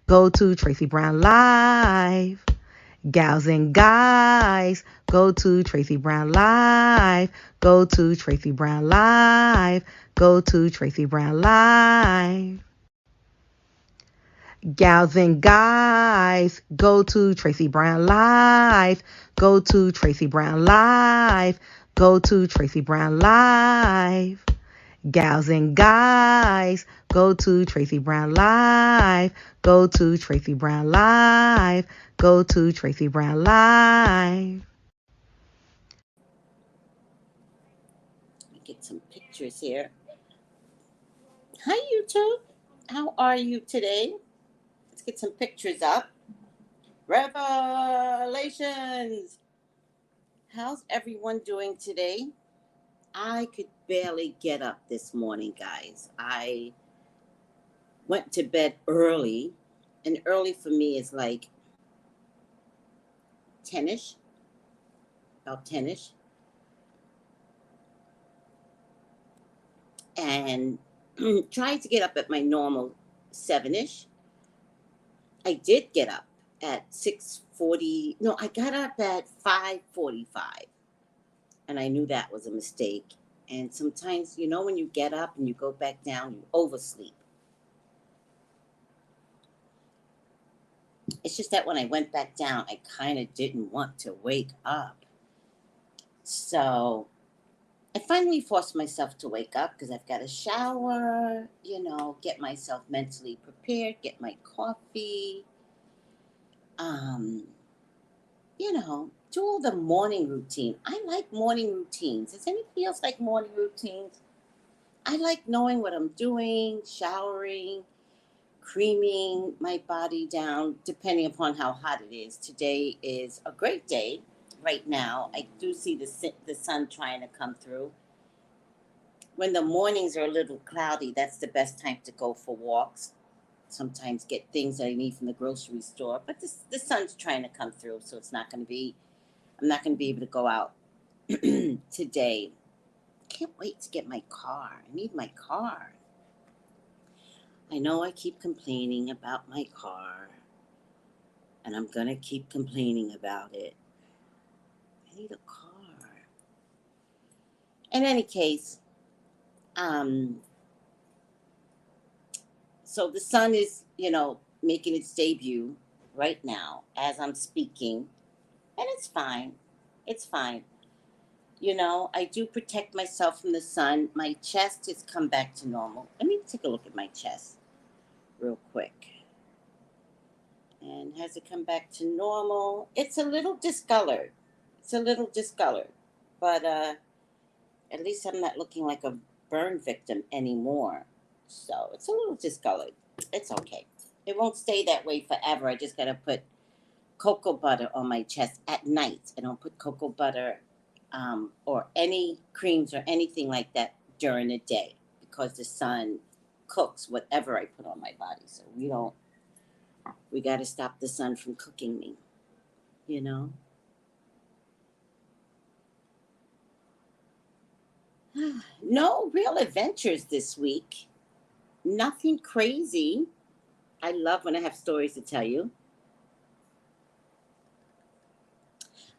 go to Tracey Brown Live. Gals and guys, go to Tracey Brown Live. Go to Tracey Brown Live. Go to Tracey Brown Live. Gals and guys, go to Tracey Brown Live. Go to Tracey Brown Live. Go to Tracey Brown Live. Gals and guys, go to Tracey Brown Live. Go to Tracey Brown Live. Go to Tracey Brown Live. Let me get some pictures here. Hi, YouTube. How are you today? Let's get some pictures up. Revelations. How's everyone doing today? I could barely get up this morning, guys. I went to bed early, and early for me is like 10ish, about 10ish. And tried to get up at my normal 7ish. I did get up at 6:40. No, I got up at 5:45. And I knew that was a mistake. And sometimes, when you get up and you go back down, you oversleep. It's just that when I went back down, I kind of didn't want to wake up. So I finally forced myself to wake up because I've got to shower, get myself mentally prepared, get my coffee, do all the morning routine. I like morning routines. Does anybody else like morning routines? I like knowing what I'm doing, showering, creaming my body down, depending upon how hot it is. Today is a great day. Right now, I do see the sun trying to come through. When the mornings are a little cloudy, that's the best time to go for walks. Sometimes get things that I need from the grocery store. But the sun's trying to come through, so I'm not going to be able to go out today. Can't wait to get my car. I need my car. I know I keep complaining about my car, and I'm going to keep complaining about it. I need a car. In any case, so the sun is, making its debut right now as I'm speaking, and it's fine. It's fine. I do protect myself from the sun. My chest has come back to normal. Let me take a look at my chest real quick. And has it come back to normal? It's a little discolored. But at least I'm not looking like a burn victim anymore. So it's a little discolored. It's okay. It won't stay that way forever. I just got to put cocoa butter on my chest at night. I don't put cocoa butter or any creams or anything like that during the day because the sun cooks whatever I put on my body. So we got to stop the sun from cooking me, No real adventures this week. Nothing crazy. I love when I have stories to tell you.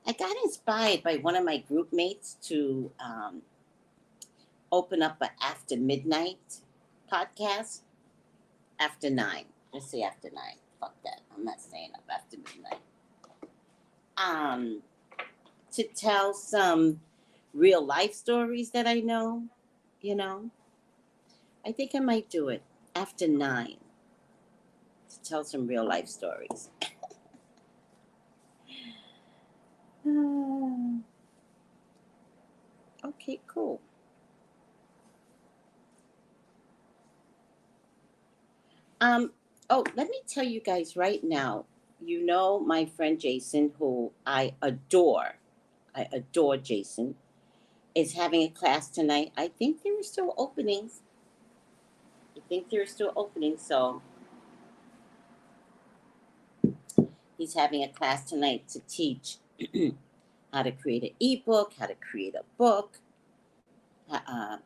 I got inspired by one of my group mates to open up an after midnight podcast. After 9. Let's say after 9. Fuck that. I'm not saying up after midnight. To tell some real life stories that I know, I think I might do it after 9 to tell some real life stories. Okay, cool. Let me tell you guys right now, my friend Jason, who I adore Jason, is having a class tonight. I think there are still openings. So he's having a class tonight to teach how to create an ebook, how to create a book, a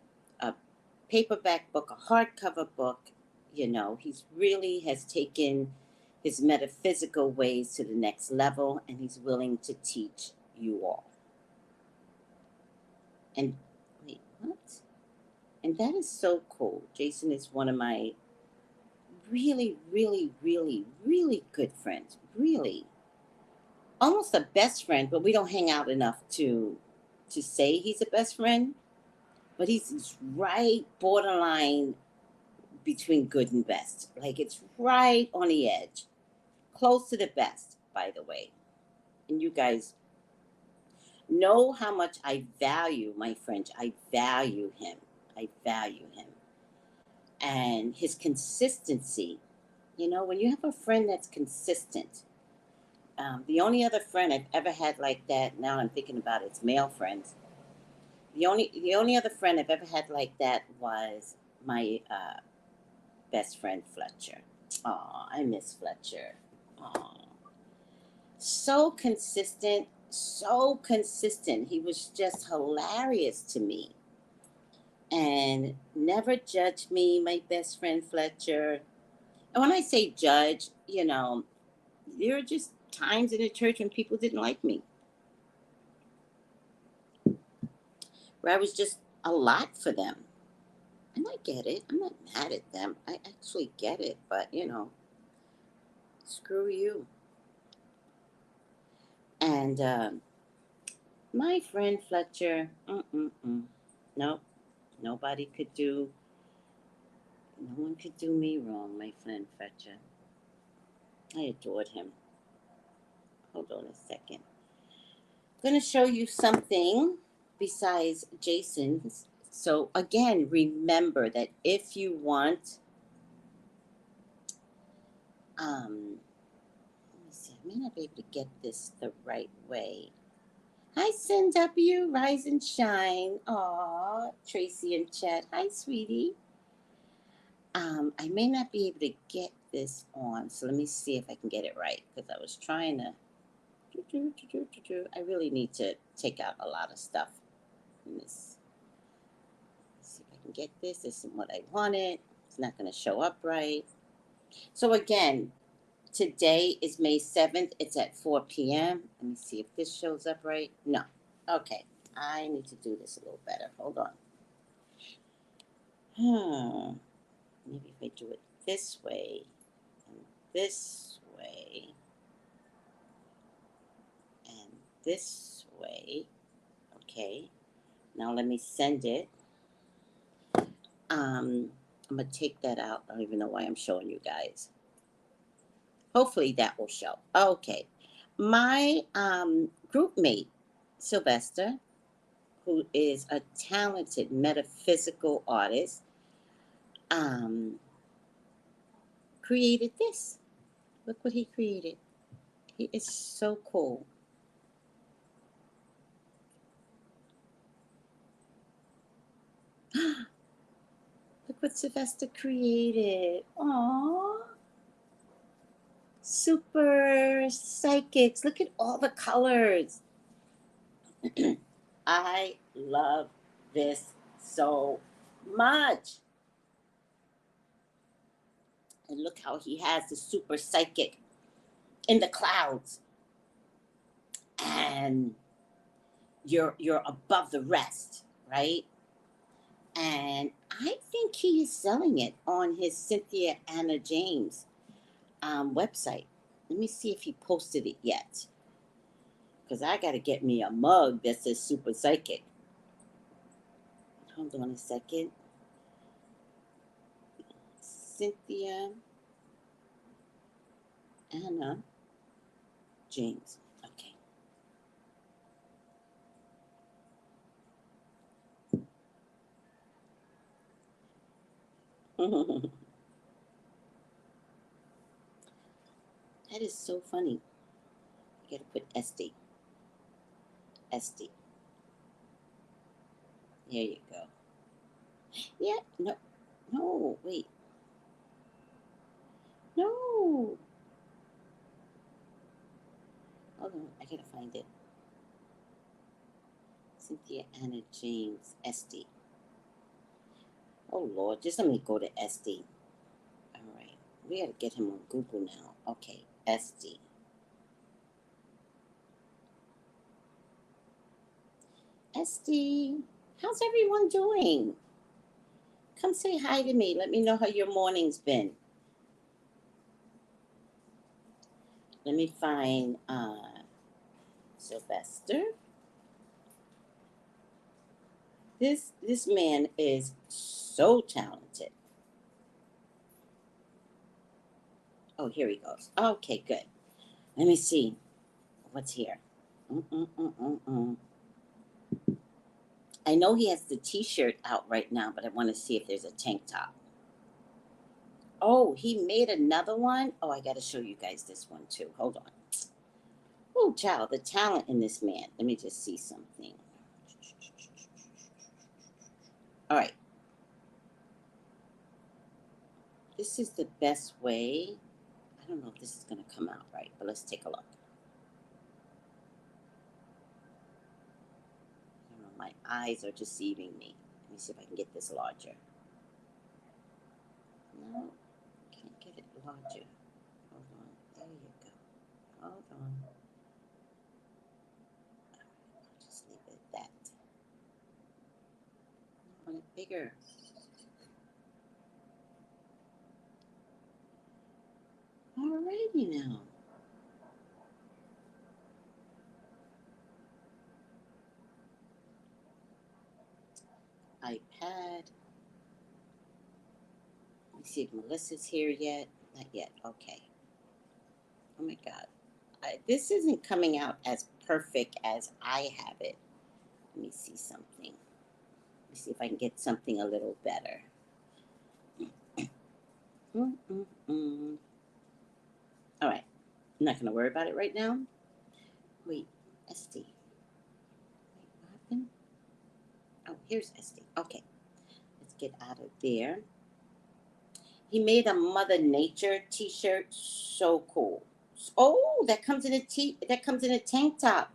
paperback book, a hardcover book. He's really has taken his metaphysical ways to the next level, and he's willing to teach you all. And wait, what? And that is so cool. Jason is one of my really, really, really, really good friends. Really. Almost a best friend, but we don't hang out enough to say he's a best friend. But he's right borderline between good and best. Like it's right on the edge. Close to the best, by the way. And you guys know how much I value my friend. I value him. I value him. And his consistency. You know, when you have a friend that's consistent, the only other friend I've ever had like that, now I'm thinking about it's male friends. The only other friend I've ever had like that was my best friend Fletcher. Oh, I miss Fletcher. Oh, so consistent, so consistent. He was just hilarious to me, and never judged me. My best friend Fletcher. And when I say judge, you know, there are just times in the church when people didn't like me, where I was just a lot for them. And I get it. I'm not mad at them. I actually get it. But, you know, screw you. And my friend Fletcher, nope, nobody could do, no one could do me wrong, my friend Fletcher. I adored him. Hold on a second. I'm going to show you something besides Jason's. So, again, remember that if you want, let me see, I may not be able to get this the right way. Hi, CW, rise and shine. Aw, Tracy and Chet. Hi, sweetie. I may not be able to get this on, so let me see if I can get it right, because I was trying to. I really need to take out a lot of stuff in this. Let's see if I can get this. This isn't what I wanted. It's not going to show up right. So again, today is May 7th. It's at 4 p.m. Let me see if this shows up right. No. Okay. I need to do this a little better. Hold on. Maybe if I do it this way and this way and this way. Okay. Now let me send it. I'm going to take that out. I don't even know why I'm showing you guys. Hopefully that will show. Okay. My group mate, Sylvester, who is a talented metaphysical artist, created this. Look what he created. He is so cool. Look what Sylvester created. Aww. Super psychics. Look at all the colors. I love this so much. And look how he has the super psychic in the clouds. And you're above the rest, right? And I think he is selling it on his Cynthia Anna James website. Let me see if he posted it yet, because I got to get me a mug that says super psychic. Hold on a second. Cynthia Anna James. Okay. That is so funny. You gotta put SD. SD. There you go. Yeah, no, no, wait. No. Hold on, I gotta find it. Cynthia Anna James, SD. Oh, Lord, just let me go to SD. All right, We gotta get him on Google now. Okay, SD. SD, how's everyone doing? Come say hi to me. Let me know how your morning's been. Let me find Sylvester. This man is so talented. Oh, here he goes. Okay, good. Let me see what's here. I know he has the T-shirt out right now, but I want to see if there's a tank top. Oh, he made another one. Oh, I got to show you guys this one too. Hold on. Oh, child, the talent in this man. Let me just see something. All right. This is the best way. I don't know if this is going to come out right, but let's take a look. I don't know, my eyes are deceiving me. Let me see if I can get this larger. No, can't get it larger. Hold on. There you go. Hold on. I'll just leave it at that. I want it bigger. Alrighty now. iPad. Let me see if Melissa's here yet. Not yet. Okay. Oh my God. This isn't coming out as perfect as I have it. Let me see something. Let me see if I can get something a little better. All right. I'm not going to worry about it right now. Wait, SD. Wait, what happened? Oh, here's SD. Okay. Let's get out of there. He made a Mother Nature T-shirt. So cool. Oh, that comes in a tank top.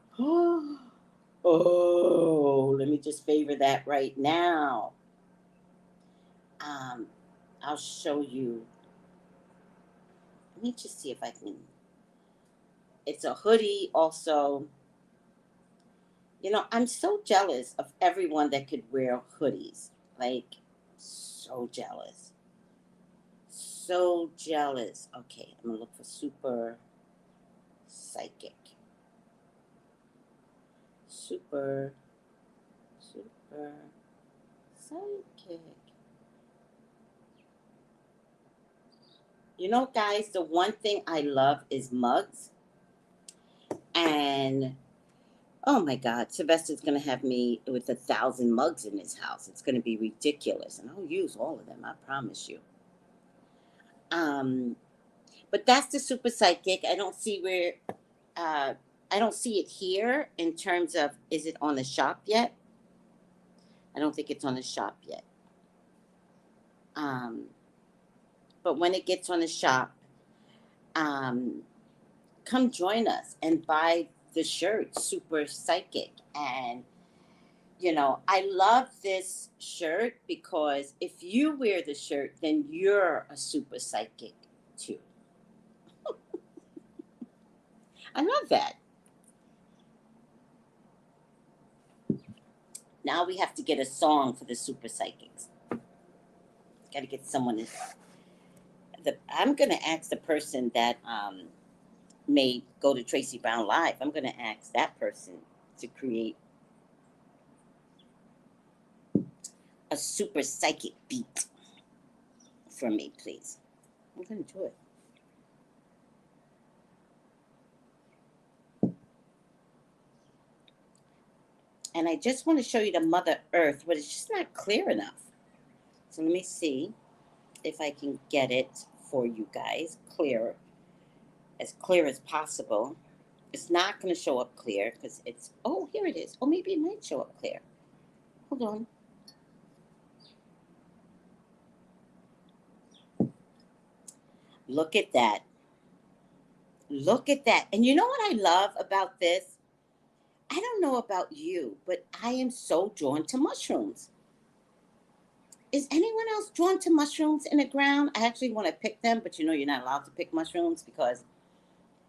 Oh, let me just favor that right now. I'll show you. Let me just see if I can. It's a hoodie also. You know, I'm so jealous of everyone that could wear hoodies. Like, so jealous. So jealous. Okay, I'm gonna look for super psychic. Super psychic. You know, guys, the one thing I love is mugs. And oh my God, Sylvester's going to have me with 1,000 mugs in his house. It's going to be ridiculous. And I'll use all of them, I promise you. But that's the super psychic. I don't see where, I don't see it here in terms of, is it on the shop yet? I don't think it's on the shop yet. But when it gets on the shop, come join us and buy the shirt, Super Psychic. And, you know, I love this shirt because if you wear the shirt, then you're a super psychic too. I love that. Now we have to get a song for the super psychics. Got to get someone. I'm going to ask the person that made Go to Tracey Brown Live. I'm going to ask that person to create a super psychic beat for me, please. I'm going to do it. And I just want to show you the Mother Earth, but it's just not clear enough. So let me see if I can get it for you guys clear as possible. It's not going to show up clear because it's, oh, here it is. Oh, maybe it might show up clear. Hold on. Look at that. Look at that. And you know what I love about this? I don't know about you, but I am so drawn to mushrooms. Is anyone else drawn to mushrooms in the ground? I actually want to pick them, but you know you're not allowed to pick mushrooms because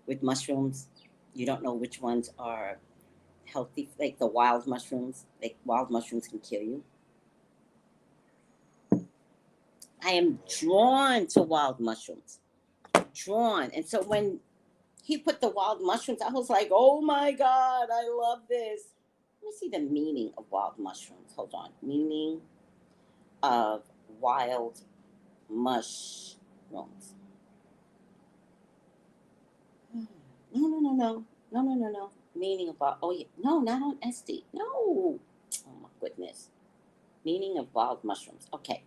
with mushrooms, you don't know which ones are healthy. Like the wild mushrooms, like wild mushrooms can kill you. I am drawn to wild mushrooms. Drawn. And so when he put the wild mushrooms, I was like, oh my God, I love this. Let me see the meaning of wild mushrooms. Hold on. Meaning of wild mushrooms. No. Meaning about, oh yeah, no, not on SD. No. Oh my goodness. Meaning of wild mushrooms. Okay.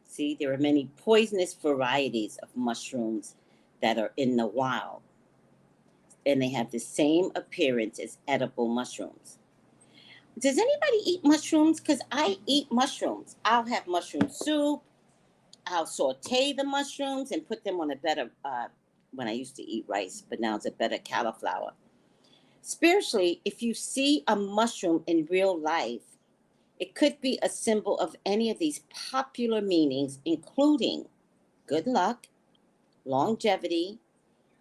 See, there are many poisonous varieties of mushrooms that are in the wild, and they have the same appearance as edible mushrooms. Does anybody eat mushrooms? Because I eat mushrooms. I'll have mushroom soup. I'll saute the mushrooms and put them on a better, when I used to eat rice, but now it's a better cauliflower. Spiritually, if you see a mushroom in real life, it could be a symbol of any of these popular meanings, including good luck, longevity,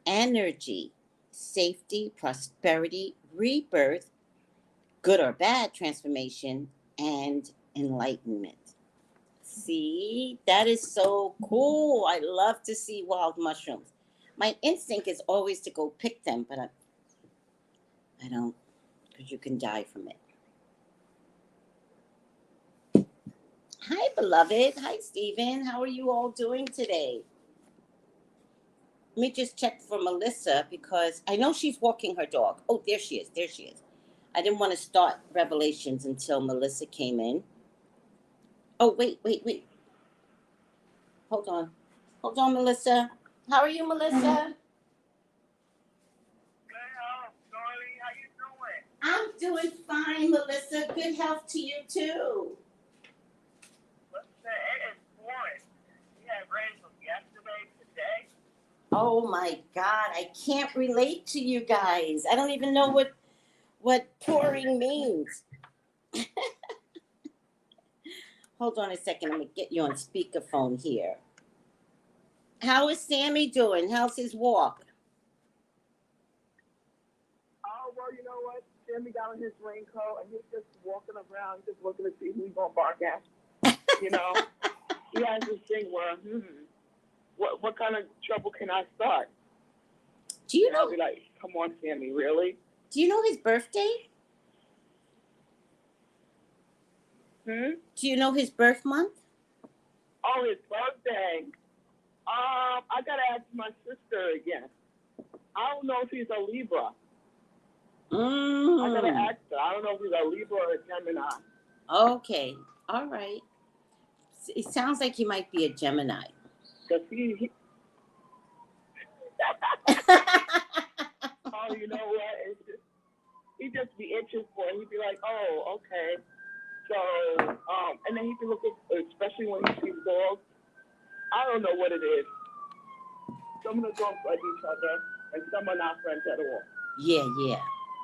energy, safety, prosperity, rebirth, good or bad transformation, and enlightenment. See, that is so cool. I love to see wild mushrooms. My instinct is always to go pick them, but I don't, because you can die from it. Hi, beloved. Hi, Stephen. How are you all doing today? Let me just check for Melissa because I know she's walking her dog. Oh, there she is. There she is. I didn't want to start Revelations until Melissa came in. Oh, wait. Hold on, Melissa. How are you, Melissa? I'm doing fine, Melissa. Good health to you, too. It is boring. We had rain from yesterday, today. Oh, my God. I can't relate to you guys. I don't even know what pouring means. Hold on a second. I'm going to get you on speakerphone here. How is Sammy doing? How's his walk? Oh, well, you know what? Sammy got on his raincoat and he's just walking around, just looking to see who he's going to bark at. You know? He has this thing where, what kind of trouble can I start? Do you know? I'll be like, come on, Sammy, really? Do you know his birthday? Do you know his birth month? Oh, his birthday. I got to ask my sister again. I don't know if he's a Libra. I got to ask her. I don't know if he's a Libra or a Gemini. Okay. All right. It sounds like he might be a Gemini. Because he oh, you know what? He'd just be itching for it. He'd be like, oh, okay. So, and then he'd be looking, especially when he sees dogs. I don't know what it is. Some of the dogs like each other, and some are not friends at all. Yeah.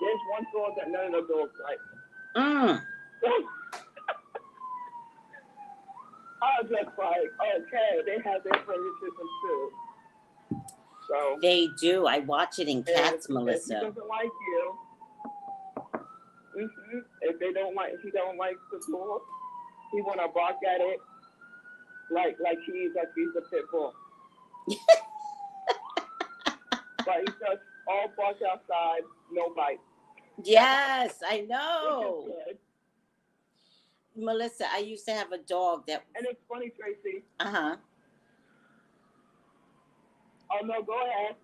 There's one dog that none of the dogs like. I was just like, okay, they have their favoritism too. So they do. I watch it in cats, Melissa. If he doesn't like you, if he don't like the dog, he wanna bark at it like he's a pit bull. But he just all bark outside, no bite. Yes, I know. Melissa, I used to have a dog that. And it's funny, Tracy. Oh no, go ahead.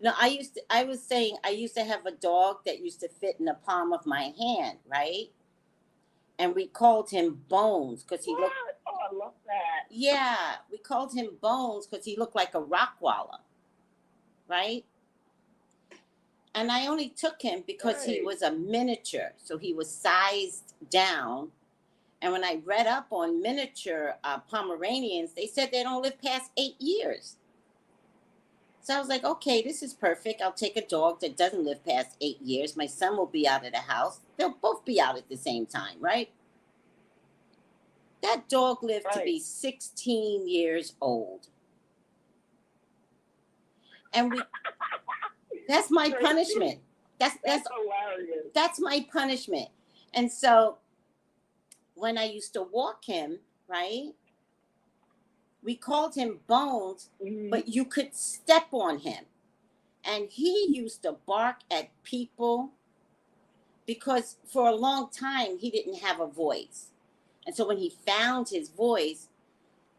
No, I used to have a dog that used to fit in the palm of my hand, right? And we called him Bones because he looked. Oh, I love that. Yeah, we called him Bones because he looked like a Rottweiler, right? And I only took him because he was a miniature, so he was sized down. And when I read up on miniature Pomeranians, they said they don't live past 8 years. So I was like, okay, this is perfect. I'll take a dog that doesn't live past 8 years. My son will be out of the house. They'll both be out at the same time, right? That dog lived to be 16 years old. And that's my punishment. That's hilarious. That's my punishment. And so when I used to walk him, right? We called him Bones, but you could step on him. And he used to bark at people because for a long time he didn't have a voice. And so when he found his voice,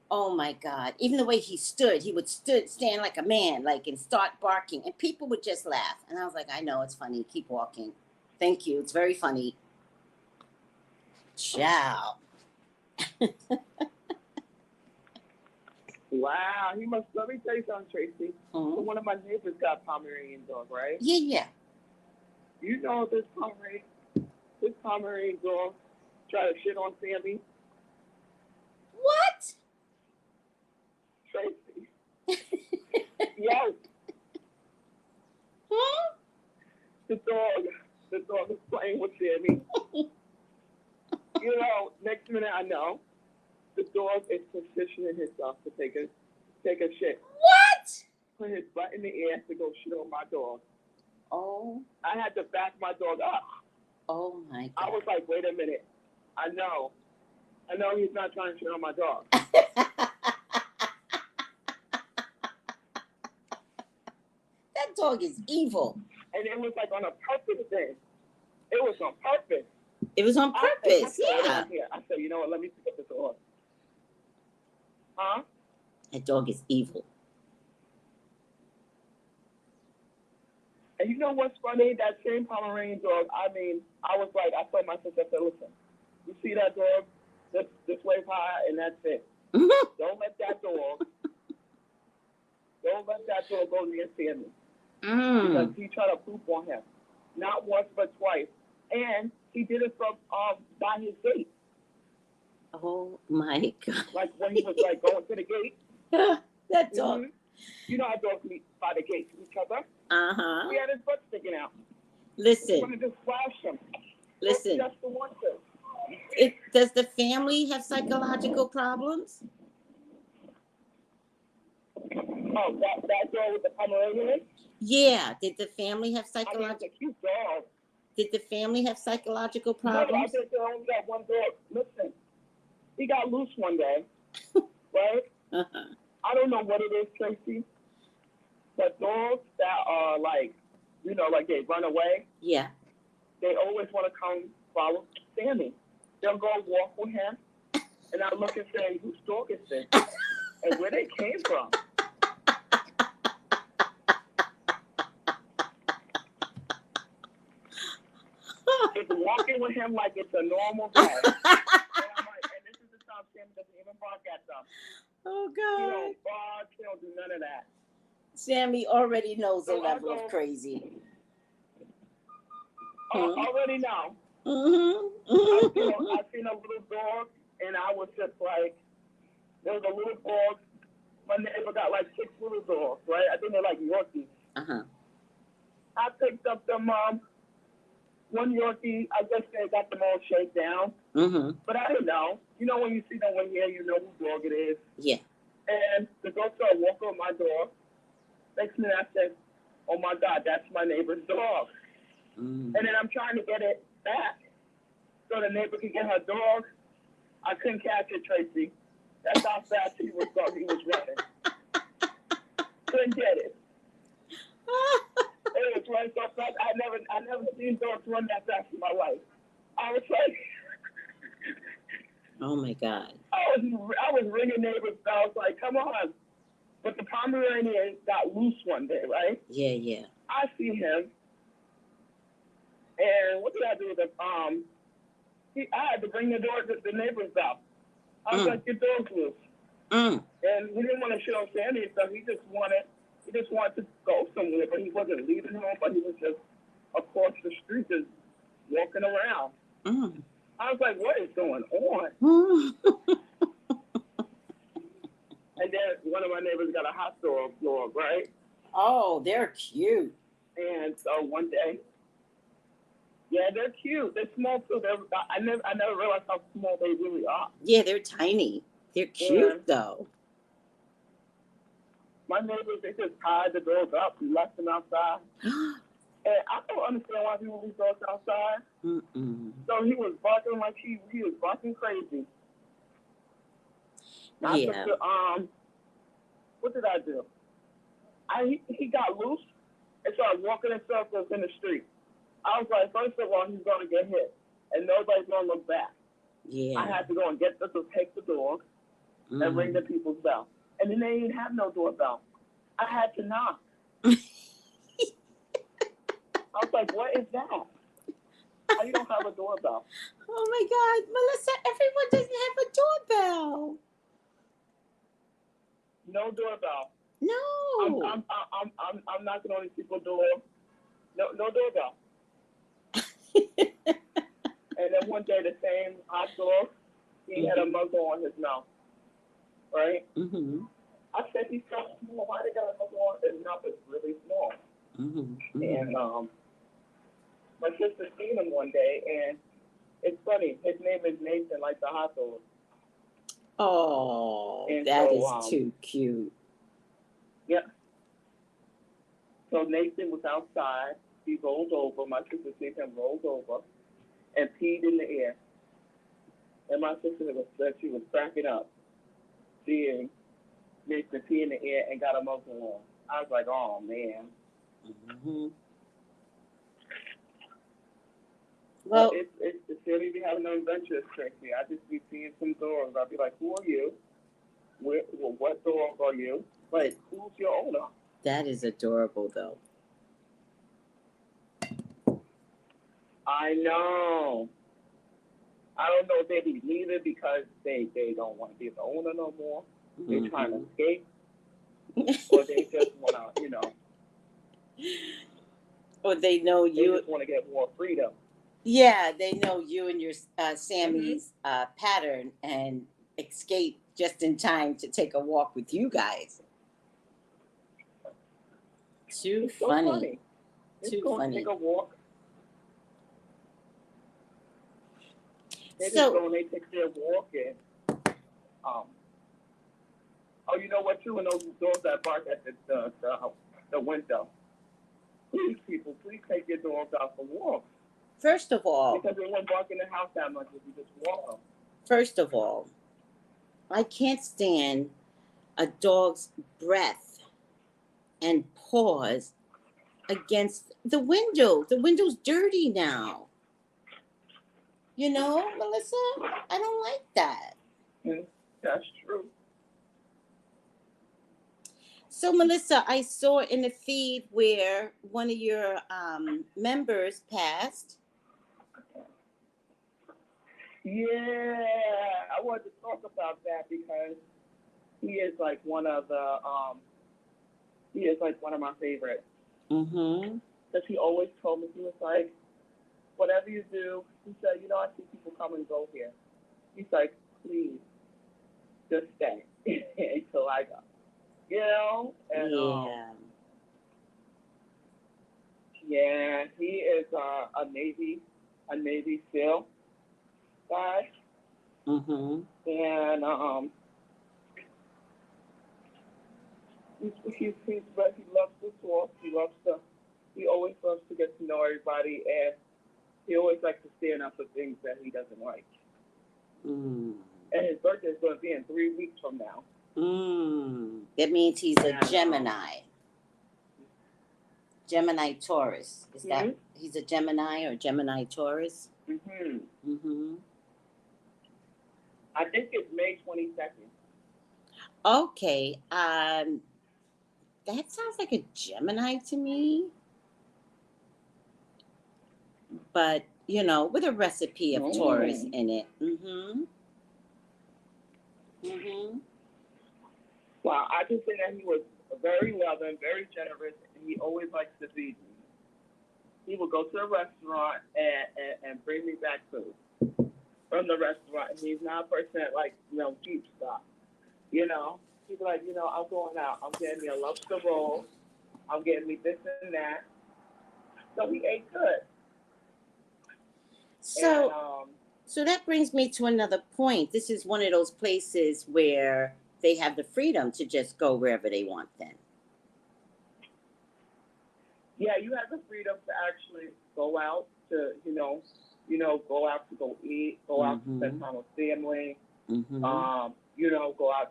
oh my God, even the way he stood, he would stand like a man, like, and start barking. And people would just laugh. And I was like, I know, it's funny. Keep walking. Thank you. It's very funny. Ciao. Wow, he must. Let me tell you something, Tracy. So one of my neighbors got Pomeranian dog, right? Yeah. You know this Pomeranian dog tried to shit on Sammy. What? Tracy. Yes. Huh? The dog is playing with Sammy. You know, next minute I know. The dog is positioning himself to take a shit. What? Put his butt in the air to go shit on my dog. Oh. I had to back my dog up. Oh my God. I was like, wait a minute. I know he's not trying to shit on my dog. That dog is evil. And it was like on a purpose thing. It was on purpose. It was on purpose, yeah. I said, you know what, let me pick up this dog. Huh? That dog is evil. And you know what's funny? That same Pomeranian dog, I mean, I was like, I told my sister, I said, listen, you see that dog? This way high, and that's it. Don't let that dog go near Sammy. Because he tried to poop on him. Not once, but twice. And he did it from by his gate. Oh my God. Like when he was like going to the gate. That dog. You know how dogs meet by the gate to each other? Uh-huh. He had his butt sticking out. Listen. He wanted to splash him. Listen. Just the one to. Does the family have psychological problems? Oh, that dog with the Pomeranian? Yeah. Did the family have psychological? I mean, it's a cute dog. Did the family have psychological No, problems? I think they only got one dog. Listen, he got loose one day, right? Uh-huh. I don't know what it is, Tracy, but dogs that are like, you know, like they run away. Yeah. They always want to come follow Sammy. They'll go walk with him, and I look and say, whose dog is this? And where they came from. It's walking with him like it's a normal day. And I'm like, and this is the time Sammy doesn't even bark at them. Oh, He God. don't bark, he don't do none of that. Sammy already knows the So level of crazy. Already know. Mm-hmm. I seen a little dog, and I was just like, there was a little dog. My neighbor got like 6 little dogs, right? I think they're like Yorkies. Uh-huh. I picked up them, one Yorkie. I guess they got them all shaped down. Mm-hmm. But I didn't know. You know when you see them one year, you know whose dog it is. Yeah. And the dog started walking on my dog. Next minute I said, oh my God, that's my neighbor's dog. And then I'm trying to get it back so the neighbor could get her dog. I couldn't catch it, Tracy. That's how fast he was running. Couldn't get it. It was running so fast. I never seen dogs run that fast in my life. I was like, Oh my God. I was ringing neighbors' bells like, come on. But the Pomeranian got loose one day, right? Yeah, yeah. I see him. And what did I do with him? I had to bring the neighbors out. I was like, your dog's loose. And he didn't want to shit on Sandy and stuff. He just wanted to go somewhere, but he wasn't leaving home, but he was just across the street just walking around. I was like, what is going on? And then one of my neighbors got a hot dog, right? Oh, they're cute. And so one day, yeah, they're cute. They're small too. I never realized how small they really are. Yeah, they're tiny. They're cute And though. my neighbors, they just tied the dogs up and left them outside. And I don't understand why people leave dogs outside. Mm-mm. So he was barking like he was barking crazy. I took Yeah. the, what did I do? He got loose and started walking in circles in the street. I was like, first of all, he's going to get hit, and nobody's going to look back. Yeah. I had to go and take the dog and ring the people's bell. And then they didn't have no doorbell. I had to knock. I was like, what is that? How you don't have a doorbell? Oh my God, Melissa, everyone doesn't have a doorbell. No doorbell. No. I'm knocking on these people's door. No doorbell. And then one day, the same hot dog, he had a muzzle on his mouth. Right? Mm-hmm. I said, he's so small. Why they got a muzzle on his mouth? It's really small. Mm-hmm. And my sister seen him one day, and it's funny. His name is Nathan, like the hot dog. Oh, and that so, is too cute. Yeah. So Nathan was outside. He rolled over. My sister seen him rolled over and peed in the air. And my sister said she was cracking up, seeing Nathan pee in the air and got a muzzle on. I was like, oh man. Mm-hmm. Well, it's silly be having no adventures, Tracy. I just be seeing some dogs. I'll be like, who are you? What dog are you? Like, who's your owner? that is adorable, though. I know. I don't know if they be neither because they don't want to be the owner no more. Mm-hmm. They're trying to escape. Or they just want to, Or they know they you. just want to get more freedom. Yeah, they know you and your Sammy's pattern and escape just in time to take a walk with you guys. Too It's so funny. It's Too going funny. to take a walk. They just So, go and they take their walk and oh, you know what too? And those dogs that bark at the window. Please, people, please take your dogs out for walks. first of all, Because they won't bark in the house that much if you just walk them. First of all, I can't stand a dog's breath and paws against the window. The window's dirty now. You know, Melissa? I don't like that. That's true. So, Melissa, I saw in the feed where one of your members passed. Yeah, I wanted to talk about that because he is like one of my favorites. Mm-hmm. Because he always told me, he was like, whatever you do, he said, I see people come and go here. He's like, please, just stay until I go. And yeah, he is a Navy SEAL guy. Mm-hmm. And he loves to talk. He always loves to get to know everybody, and he always likes to stand up for things that he doesn't like. Mm. And his birthday is going to be in 3 weeks from now. That means he's a Gemini. Gemini Taurus. Is that he's a Gemini or Gemini Taurus? Mm-hmm. Mm-hmm. I think it's May 22nd. Okay. That sounds like a Gemini to me. But, with a recipe of Taurus in it. Mm-hmm. Mm-hmm. Well, I just think that he was very loving, very generous, and he always likes to feed me. He would go to a restaurant and bring me back food from the restaurant. And he's not a person that keep stuff. He'd be like, I'm going out. I'm getting me a lobster roll I'm getting me this and that. So we ate good. So, And, so that brings me to another point. This is one of those places where they have the freedom to just go wherever they want then. yeah, you have the freedom to actually go out to, go out to go eat, go out to spend time with family, go out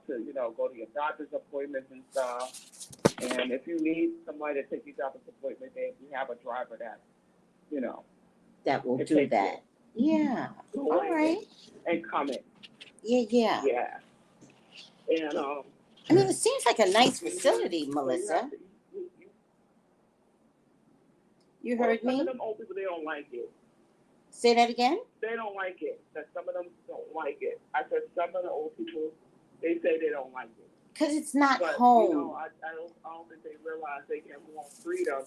to, go to your doctor's appointments and stuff. And if you need somebody to take you to doctor's appointment, then we have a driver that, that will do that. Yeah. All right. And come in. Yeah. Yeah. And I mean, it seems like a nice facility, Melissa. You heard me? Some of them old people, they don't like it. Say that again? They don't like it. That some of them don't like it. I said some of the old people, they say they don't like it. Because it's not but, home. I don't think they realize they get more freedom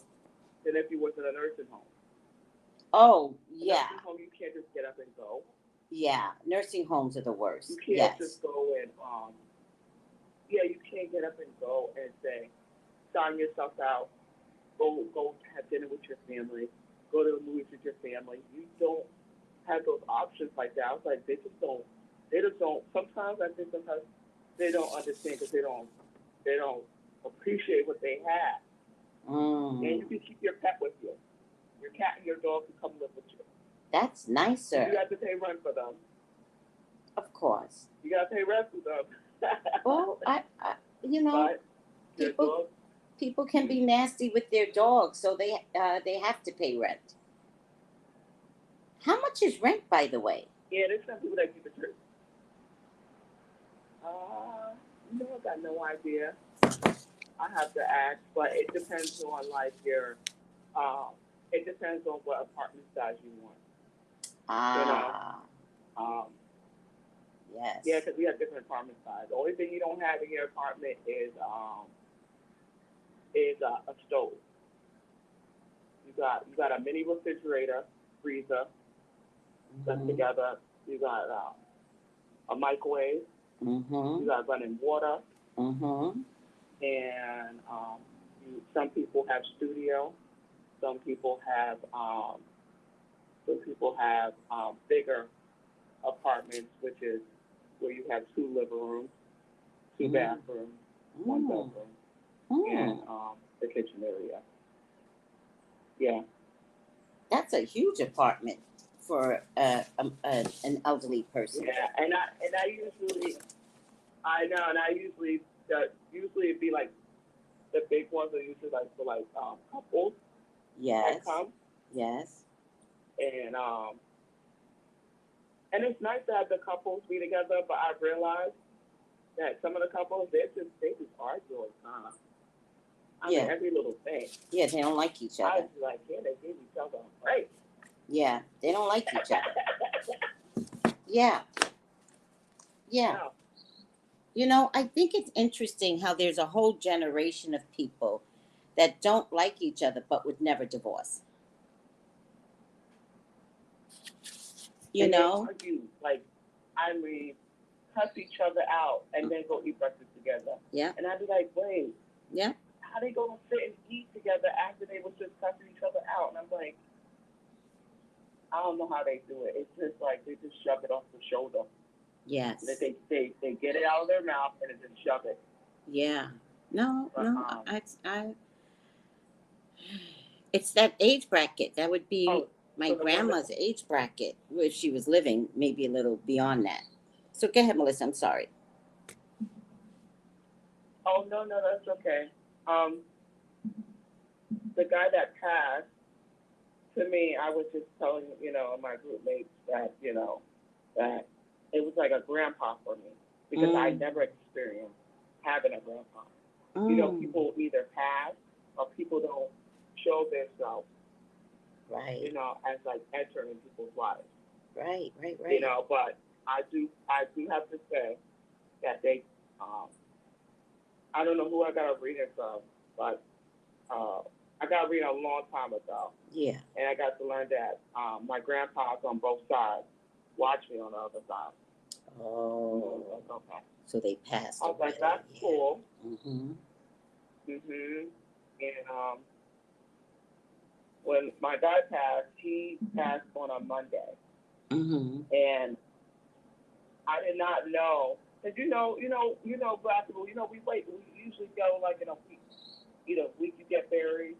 than if you was in a nursing home. Oh, yeah. Nursing home, you can't just get up and go. Yeah, nursing homes are the worst. You can't just go and, you can't get up and go and say, sign yourself out, go have dinner with your family, go to the movies with your family. You don't have those options like that. I was like, they just don't, sometimes I think they don't understand because they don't appreciate what they have. And you can keep your pet with you. Your cat and your dog can come live with you. That's nicer. You have to pay rent for them. Of course. You got to pay rent for them. Well, people can be nasty with their dogs, so they have to pay rent. How much is rent, by the way? Yeah, there's some people that keep it true. I got no idea. I have to ask, but it depends on your, it depends on what apartment size you want. Yes. Yeah, because we have different apartment sizes. The only thing you don't have in your apartment is a stove. You got a mini refrigerator, freezer, set together. You got a microwave. You got running water. And some people have studio. Some people have bigger apartments, which is where you have 2 living rooms, 2 bathrooms, 1 bedroom, and the kitchen area. Yeah. That's a huge apartment for an elderly person. Yeah, and I usually it'd be like the big ones are usually like for couples. Yes. That come. Yes. And it's nice to have the couples be together, but I realized that some of the couples they just argue all the time. I mean, every little thing. Yeah, they don't like each other. I was like, they give each other a break. Yeah, they don't like each other. Yeah. No. I think it's interesting how there's a whole generation of people that don't like each other but would never divorce. They argue, cuss each other out and then go eat breakfast together. Yeah. And I'd be like, wait. Yeah. How they gonna sit and eat together after they was just cussing each other out? And I'm like, I don't know how they do it. It's just like they just shove it off the shoulder. Yes. They get it out of their mouth and then shove it. Yeah. No. It's that age bracket. That would be my grandma's age bracket if she was living, maybe a little beyond that. So go ahead, Melissa. I'm sorry. Oh, no, that's okay. The guy that passed, to me, I was just telling, my group mates that, that it was like a grandpa for me because I never experienced having a grandpa. People either pass or people don't show themselves, right? As entering people's lives. Right. But I do have to say that they, I don't know who I got a reading from, but I got a reading a long time ago. Yeah. And I got to learn that my grandpas on both sides watched me on the other side. Oh. Okay. So they passed away. I was like, that's cool. And when my dad passed, he passed on a Monday. Mm-hmm. And I did not know. Cause black people, we wait. We usually go like in a week. Either a week you get buried,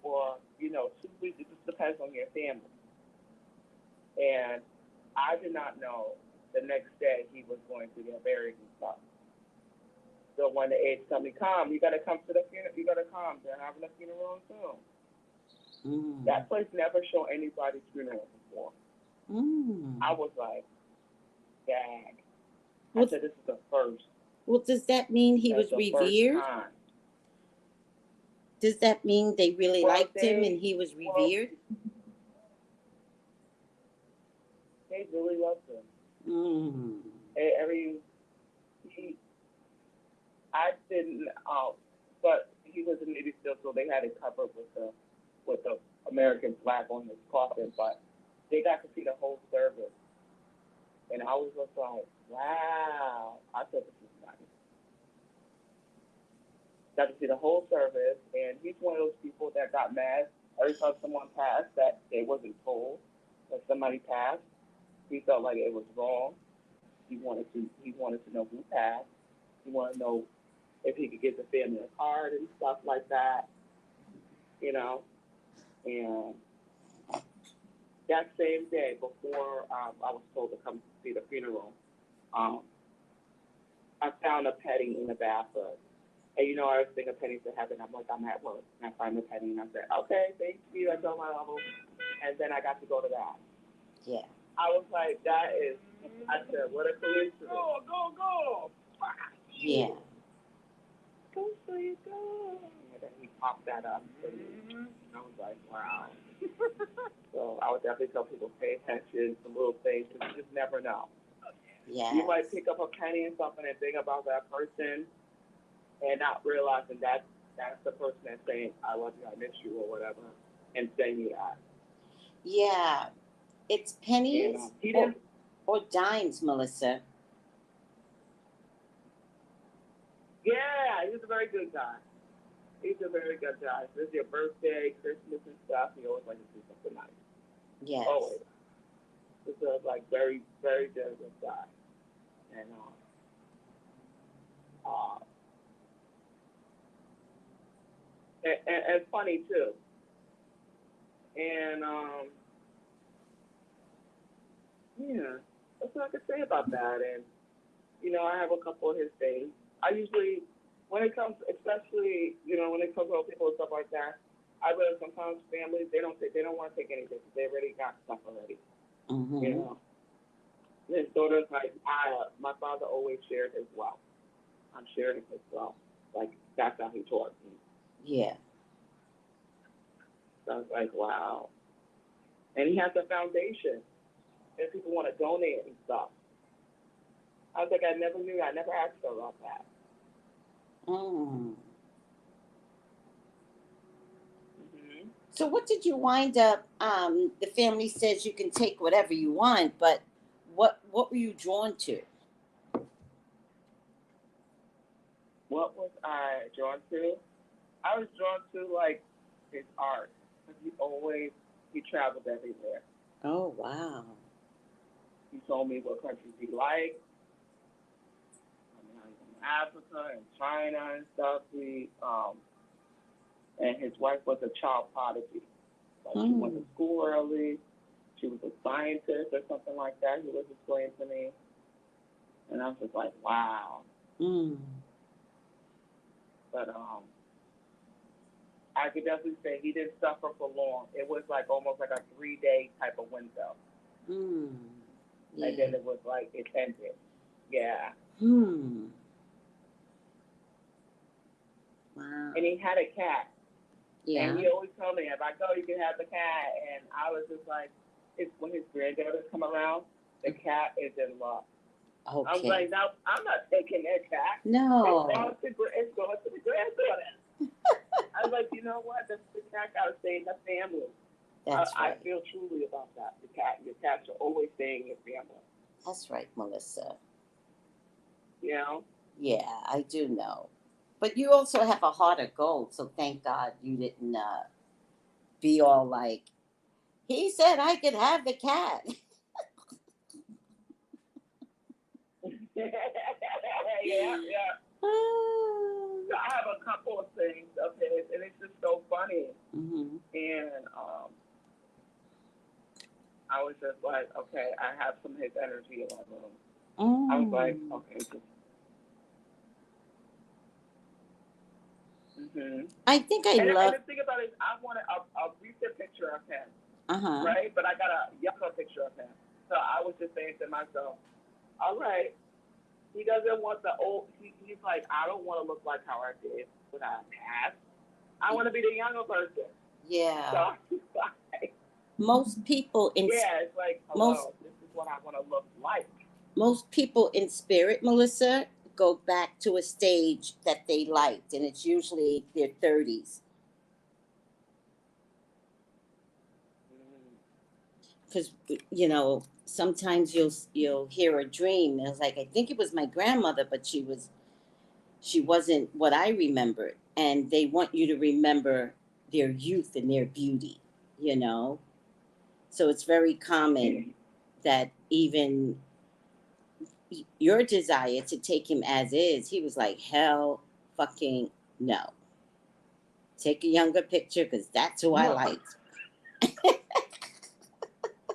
or 2 weeks. It just depends on your family. And I did not know the next day he was going to get buried and stuff. So when the age come, you gotta come to the funeral. You gotta come. They're having a funeral soon. Mm. That place never showed anybody's funeral before. Mm. I was like, dang. I said, this is the first. Well, does that mean he was revered? Does that mean they really liked him and he was revered? They really loved him. Mm. I didn't, but he was a Navy SEAL, so they had it covered with the American flag on his coffin. But they got to see the whole service, and I was just like, wow. I said, this is nice. Got to see the whole service, and he's one of those people that got mad every time someone passed that they wasn't told that somebody passed. He felt like it was wrong. He wanted to know who passed. He wanted to know if he could get the family a card and stuff like that, And that same day, before I was told to come see the funeral, I found a penny in the bathroom. And I was thinking pennies to heaven. I'm like, I'm at work. And I find the penny, and I said, okay, thank you. I told my level. And then I got to go to that. Yeah. I was like, I said, what a coincidence. Go. Yeah. Go, so you go. And then he popped that up. And I was like, wow. So I would definitely tell people, pay attention to little things, because you just never know. Yes. You might pick up a penny and something and think about that person and not realizing that's the person that's saying, I love you, I miss you, or whatever, and saying you that. Yeah. It's pennies or dimes, Melissa. Yeah, he's a very good guy. He's a very good guy. If it's your birthday, Christmas and stuff, he always likes to do something nice. Yes. Always. He's a very, very good guy. And funny too. And yeah, that's what I could say about that. And I have a couple of his things. I usually, when it comes, especially when it comes to people and stuff like that, I realize sometimes families they don't want to take anything because they already got stuff already. Mm-hmm. His daughter's like, my father always shared his wealth. I'm sharing his wealth. Like that's how he taught me. Yeah. So I was like, wow. And he has a foundation. And people want to donate and stuff. I was like, I never knew. I never asked her about that. Mm. Mm-hmm. So what did you wind up? The family says you can take whatever you want, but what were you drawn to? What was I drawn to? I was drawn to like his art. He traveled everywhere. Oh wow. He told me what countries he liked. Africa and China and stuff. And his wife was a child prodigy. Like she went to school early. She was a scientist or something like that. He was explaining to me. And I was just like, wow. Mm. But I could definitely say he didn't suffer for long. It was like almost like a 3-day type of window. Mm. Yeah. And then it was like it ended. Yeah. Wow. And he had a cat. Yeah. And he always told me, if I go, you can have the cat. And I was just like, when his granddaughters come around, the cat is in love. Okay. I was like, no, I'm not taking that cat. No. It's going to the granddaughters. I was like, you know what? The cat got to stay in the family. That's right. I feel truly about that. Your cats are always staying in your family. That's right, Melissa. You know? Yeah, I do know. But you also have a heart of gold, so thank God you didn't be all like, he said I could have the cat. Yeah. So I have a couple of things of his, and it's just so funny. Mm-hmm. And I was just like, okay, I have some of his energy in my room. I was like, okay. I think and love. And the thing about it is, I wanted a recent picture of him, Uh-huh. right? But I got a younger picture of him. So I was just saying to myself, all right, he doesn't want the old. He's like, I don't want to look like how I did when I passed. I want to be the younger person. Yeah. So like, most people in it's like, hello, this is what I want to look like. Most people in spirit, Melissa, go back to a stage that they liked, and it's usually their 30s. Because sometimes you'll hear a dream. And it's like, I think it was my grandmother, but she wasn't what I remembered. And they want you to remember their youth and their beauty, So it's very common that even your desire to take him as is, he was like, hell fucking no. Take a younger picture because that's who I liked.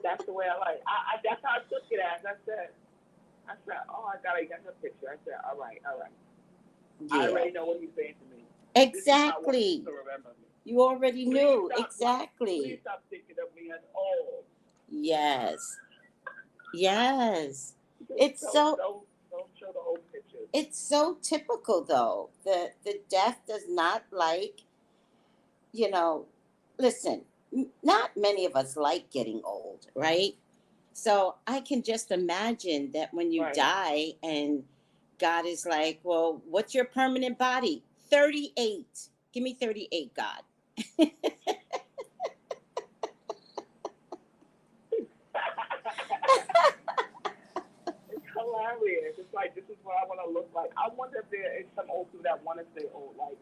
That's the way I like. That's how I took it as. I said, oh, I got a younger picture. I said, all right. Yeah. I already know what he's saying to me. Exactly. To remember me. You already knew. Exactly. Please stop thinking of me as old. Yes. It's Don't show the old pictures. It's so typical, though. The deaf does not like, listen, not many of us like getting old, right? So I can just imagine that when you die and God is like, well, what's your permanent body? 38. Give me 38, God. It's hilarious. It's like, this is what I want to look like. I wonder if there is some old people that want to say, oh, like,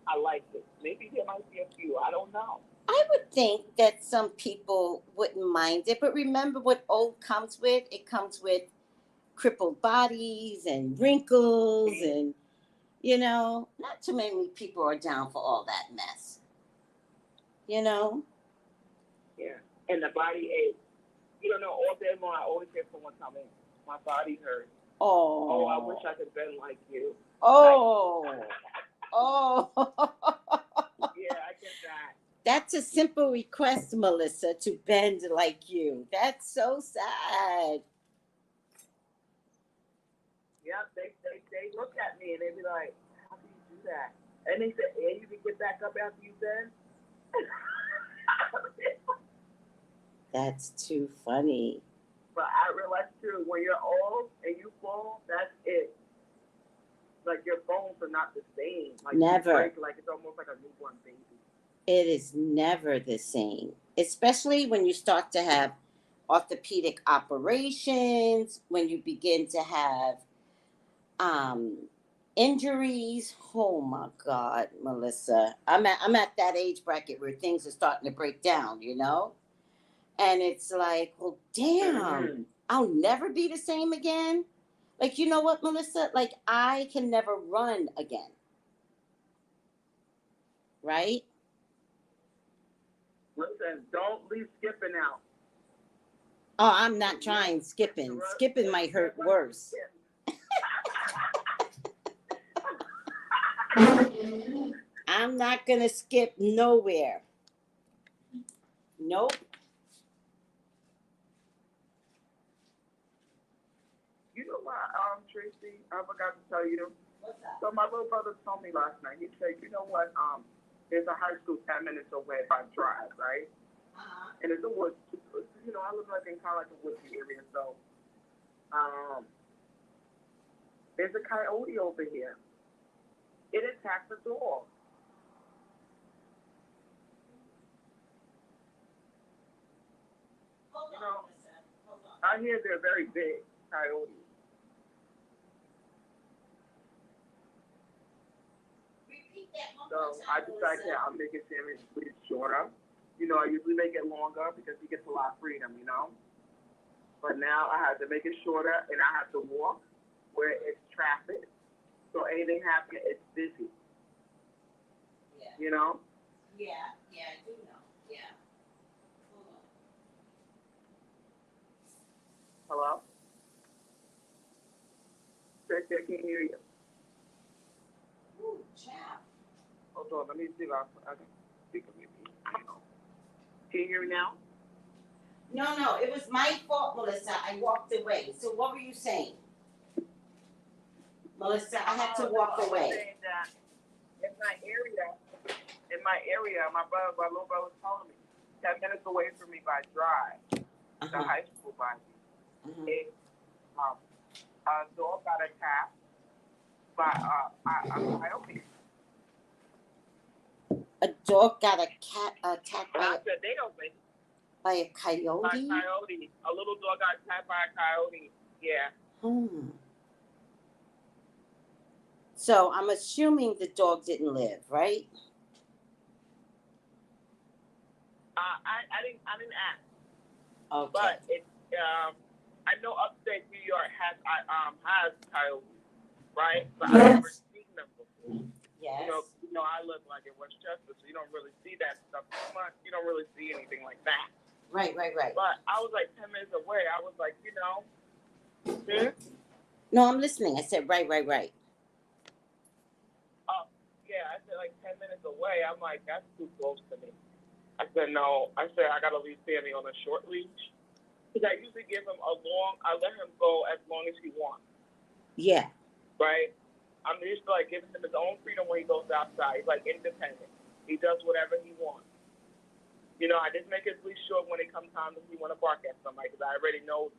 I like it. Maybe there might be a few. I don't know. I would think that some people wouldn't mind it, but remember what old comes with? It comes with crippled bodies and wrinkles and, not too many people are down for all that mess. Yeah. And the body aches. You don't know, all day long I always hear someone tell me, my body hurts. Oh, I wish I could bend like you. Oh. Yeah, I get that. That's a simple request, Melissa, to bend like you. That's so sad. Yeah, they look at me and they be like, how do you do that? And they say, and you can get back up after you bend? That's too funny. But I realize too, when you're old and you fall, that's it. Like your bones are not the same. Like never. You break, like it's almost like a newborn baby. It is never the same, especially when you start to have orthopedic operations, when you begin to have injuries. Oh my God, Melissa, I'm at that age bracket where things are starting to break down, and it's like, well, damn, I'll never be the same again. Like, you know what, Melissa? Like, I can never run again, right? Listen, don't leave skipping out. Oh, I'm not trying skipping. Skipping might hurt worse. I'm not going to skip nowhere. Nope. You know what, Tracy, I forgot to tell you. What's that? So my little brother told me last night, he said, you know what, there's a high school 10 minutes away by drive, right? Uh-huh. And it's a woods, I live like in kind of like a woodsy area, so there's a coyote over here. It attacked the dog. Hold on. I hear they're very big coyotes. So I decided that I'll make his sandwich least shorter. You know, I usually make it longer because he gets a lot of freedom, you know. But now I have to make it shorter, and I have to walk where it's traffic. So anything happens, it's busy. Yeah. You know? Yeah, I do know. Yeah. Hold on. Hello? Tracy, I can't hear you. Ooh, chap. Hold on, let me see if I can speak of you. Can you hear me now? No, it was my fault, Melissa. I walked away. So what were you saying? Melissa, I had to walk I was away. saying that in my area, my little brother was telling me, 10 minutes away from me by drive, the high school by me, a dog got attacked by a coyote. A dog got attacked And I said, they don't think. by a coyote? By a coyote. A little dog got attacked by a coyote. Yeah. So I'm assuming the dog didn't live, right? I didn't ask. Okay. But it's I know upstate New York has coyotes, right? But I've never seen them before. Yes. You know, I live like in Westchester, so you don't really see that stuff too much. You don't really see anything like that. Right. But I was like 10 minutes away. I was like, you know. No, I'm listening. I said right. Oh, yeah, I said like 10 minutes away. I'm like, that's too close to me. I said, no. I said, I got to leave Sammy on a short leash. Because I usually give him I let him go as long as he wants. Yeah. Right? I'm used to like giving him his own freedom when he goes outside. He's like independent. He does whatever he wants. You know, I just make his leash short when it comes time that he want to bark at somebody because I already know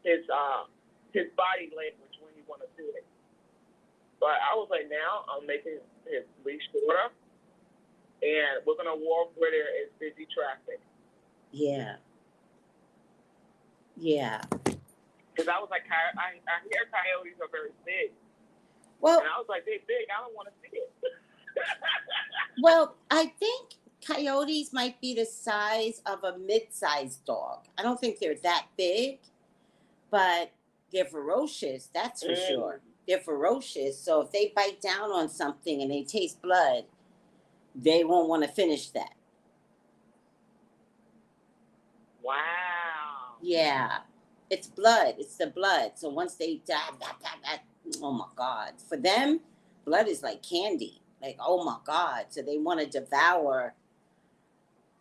his body language when he want to do it. But I was like, now I'm making his leash shorter, and we're gonna walk where there is busy traffic. Yeah. Because I was like, I hear coyotes are very big. Well, and I was like, they're big. I don't want to see it. Well, I think coyotes might be the size of a mid-sized dog. I don't think they're that big, but they're ferocious, that's for sure. They're ferocious, so if they bite down on something and they taste blood, they won't want to finish that. Wow. Yeah. It's blood. It's the blood. So once they die, oh my God. For them, blood is like candy. Like, oh my God. So they want to devour,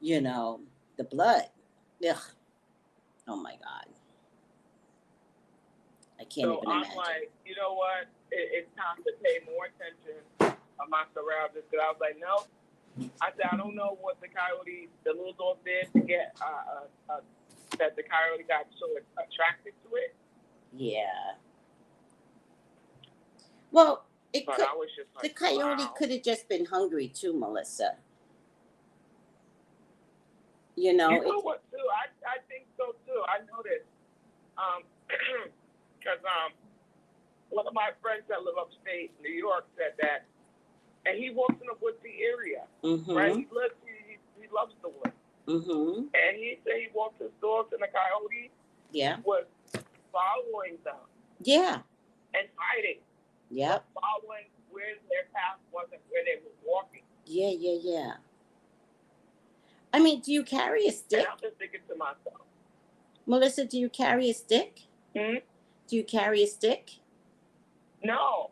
the blood. Ugh. Oh my God. I can't even imagine. So I'm like, you know what? It's time to pay more attention on my surroundings. Because I was like, no. I said, I don't know what the little dog did to get, that the coyote got so attracted to it. Yeah. Well, I was just like, the coyote wow. could have just been hungry too, Melissa. You know what, too? I think so, too. I noticed. Because one of my friends that live upstate New York said that, and he walks in a woodsy area, right? He loves the woods. And he said he walked his dogs and the coyote was following them. Yeah. And hiding. Yeah. Following where their path wasn't where they were walking. Yeah. I mean, do you carry a stick? And I'm just thinking to myself. Melissa, do you carry a stick? Do you carry a stick? No.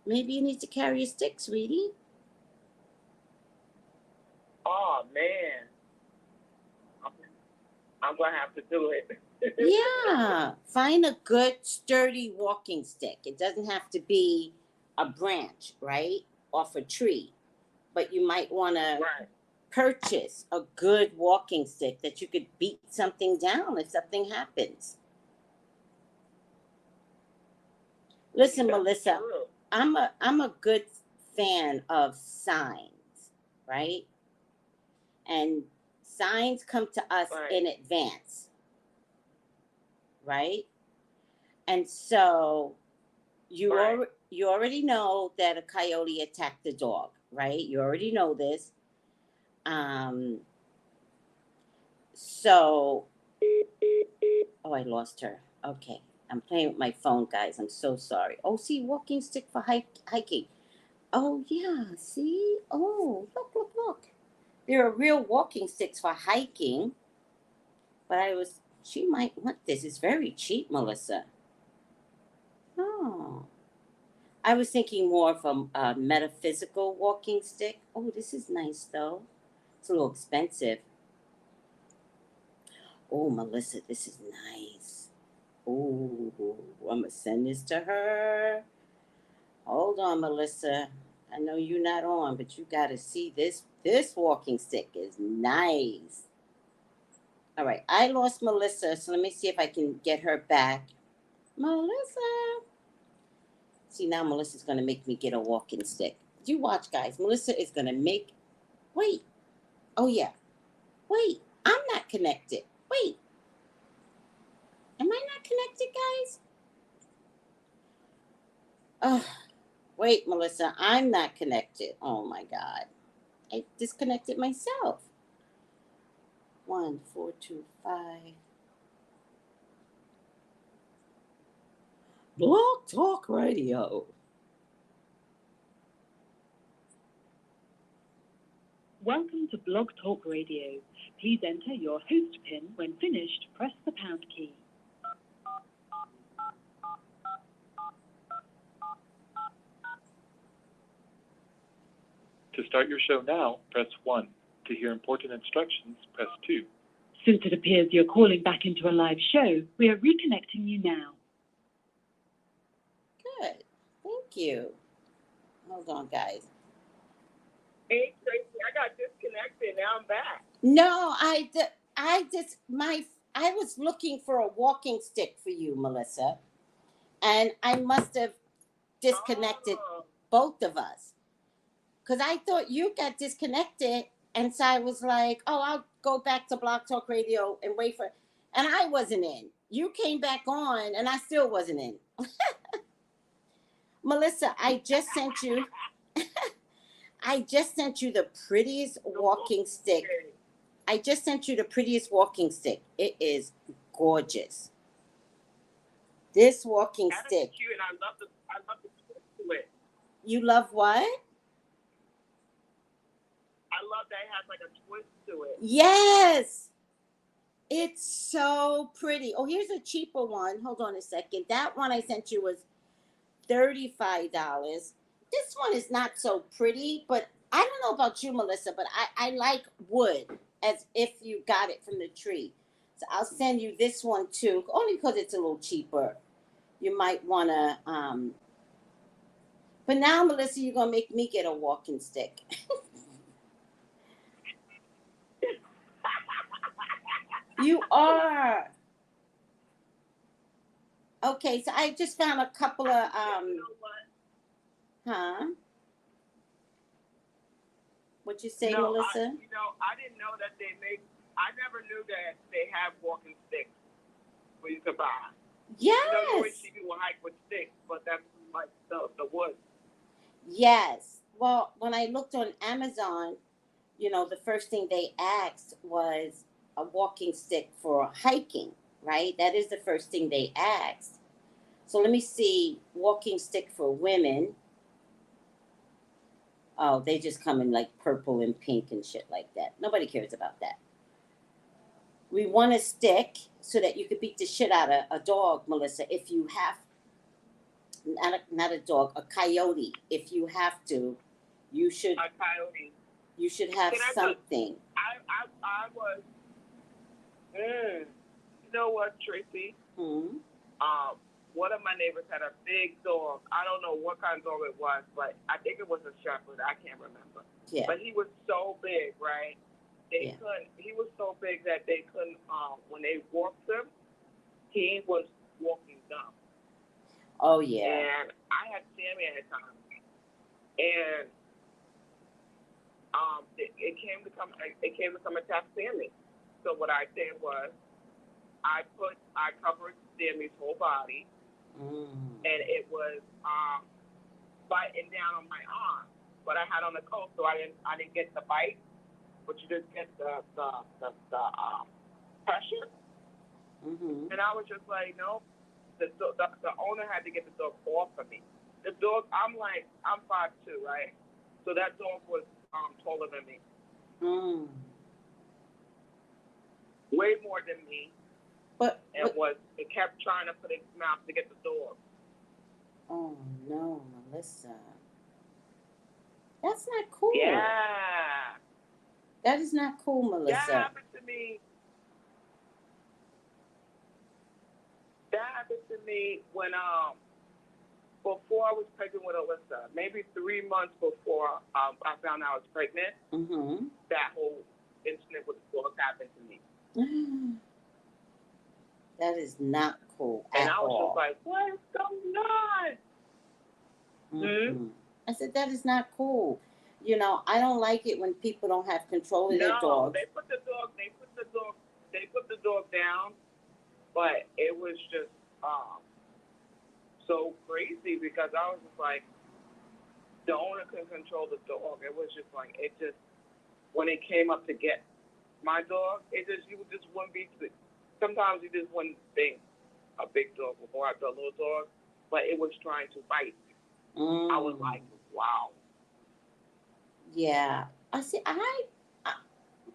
Maybe you need to carry a stick, sweetie. Oh, man. I'm going to have to do it. Yeah. Find a good, sturdy walking stick. It doesn't have to be a branch, right? Off a tree. But you might want to purchase a good walking stick that you could beat something down if something happens. Listen, Melissa, true. I'm a good fan of signs, right? And signs come to us in advance, right? And so you you already know that a coyote attacked the dog, right? You already know this. Um, so, oh, I lost her. Okay. I'm playing with my phone, guys. I'm so sorry. Oh, see, walking stick for hiking. Oh, yeah. See? Oh, look, look, look. There are real walking sticks for hiking. But she might want this. It's very cheap, Melissa. Oh. I was thinking more of a metaphysical walking stick. Oh, this is nice, though. It's a little expensive. Oh, Melissa, this is nice. Oh, I'm going to send this to her. Hold on, Melissa. I know you're not on, but you got to see this. This walking stick is nice. All right, I lost Melissa, so let me see if I can get her back. Melissa. See, now Melissa's going to make me get a walking stick. You watch, guys. Melissa is going to make... Wait. Oh, yeah. Wait. I'm not connected. Wait. Am I not connected, guys? Oh, wait, Melissa. I'm not connected. Oh, my God. I disconnected myself. 1, 4, 2, 5. Blog Talk Radio. Welcome to Blog Talk Radio. Please enter your host PIN. When finished, press the pound key. To start your show now, press 1. To hear important instructions, press 2. Since it appears you're calling back into a live show, we are reconnecting you now. Good. Thank you. Hold on, guys. Hey, Tracy, I got disconnected. Now I'm back. No, I was looking for a walking stick for you, Melissa, and I must have disconnected both of us, because I thought you got disconnected, and so I was like, oh, I'll go back to Blog Talk Radio and wait for, and I wasn't in. You came back on, and I still wasn't in. Melissa, I just sent you the prettiest walking stick. I just sent you the prettiest walking stick. It is gorgeous. This walking stick. Cute, and I love the twist to it. You love what? I love that it has like a twist to it. Yes. It's so pretty. Oh, here's a cheaper one. Hold on a second. That one I sent you was $35. This one is not so pretty, but I don't know about you, Melissa, but I like wood as if you got it from the tree. So I'll send you this one too, only because it's a little cheaper. You might want to, but now, Melissa, you're going to make me get a walking stick. You are. Okay, so I just found a couple of, You know what? huh? What you say, No, Melissa? I didn't know that I never knew that they have walking sticks where you could buy. Yes. You always see people hike with sticks, but that's like the wood. Yes. Well, when I looked on Amazon, the first thing they asked was a walking stick for hiking, right? That is the first thing they asked. So let me see, walking stick for women. Oh, they just come in like purple and pink and shit like that. Nobody cares about that. We want a stick so that you could beat the shit out of a dog, Melissa, if you have, not a dog, a coyote. If you have to, you should. A coyote. You should have something. I was. You know what, Tracy? Hmm. One of my neighbors had a big dog. I don't know what kind of dog it was, but I think it was a shepherd. I can't remember. Yeah. But he was so big, right? He was so big that they couldn't, when they walked him, he was walking dumb. Oh, yeah. And I had Sammy at the time. And it came to come attack Sammy. So what I did was I covered Sammy's whole body. And it was biting down on my arm, but I had on a coat, so I didn't get the bite, but you just get the pressure. Mm-hmm. And I was just like, no, the owner had to get the dog off of me. The dog, I'm 5'2", right? So that dog was taller than me. Mm. Way more than me. But it kept trying to put its mouth to get the dog. oh no, Melissa. That's not cool. Yeah. That is not cool, Melissa. That happened to me. That happened to me when before I was pregnant with Alyssa, maybe 3 months before I found out I was pregnant. Mm-hmm. That whole incident with the dog happened to me. That is not cool And at I was all. just like, what is going on? Mm-hmm. I said, that is not cool. You know, I don't like it when people don't have control of their dogs. No, they put the dog down, but it was just so crazy because I was just like, the owner couldn't control the dog. It was just like, when it came up to get my dog, you just wouldn't be, sometimes you just wouldn't think a big dog would go after a little dog, but it was trying to bite. I was like, wow. Yeah.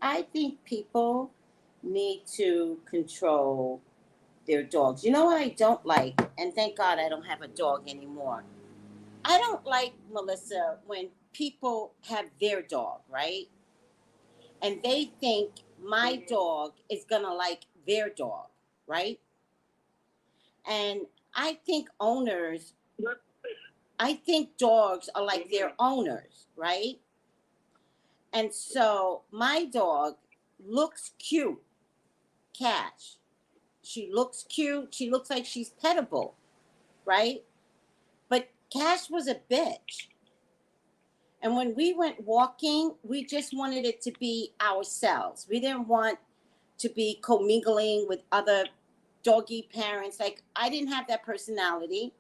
I think people need to control their dogs. You know what I don't like? And thank God I don't have a dog anymore. I don't like, Melissa, when people have their dog, right? And they think my dog is going to like their dog, right? And I think dogs are like their owners, right? And so my dog looks cute, Cash. She looks cute. She looks like she's pettable, right? But Cash was a bitch. And when we went walking, we just wanted it to be ourselves. We didn't want to be commingling with other doggy parents. Like, I didn't have that personality,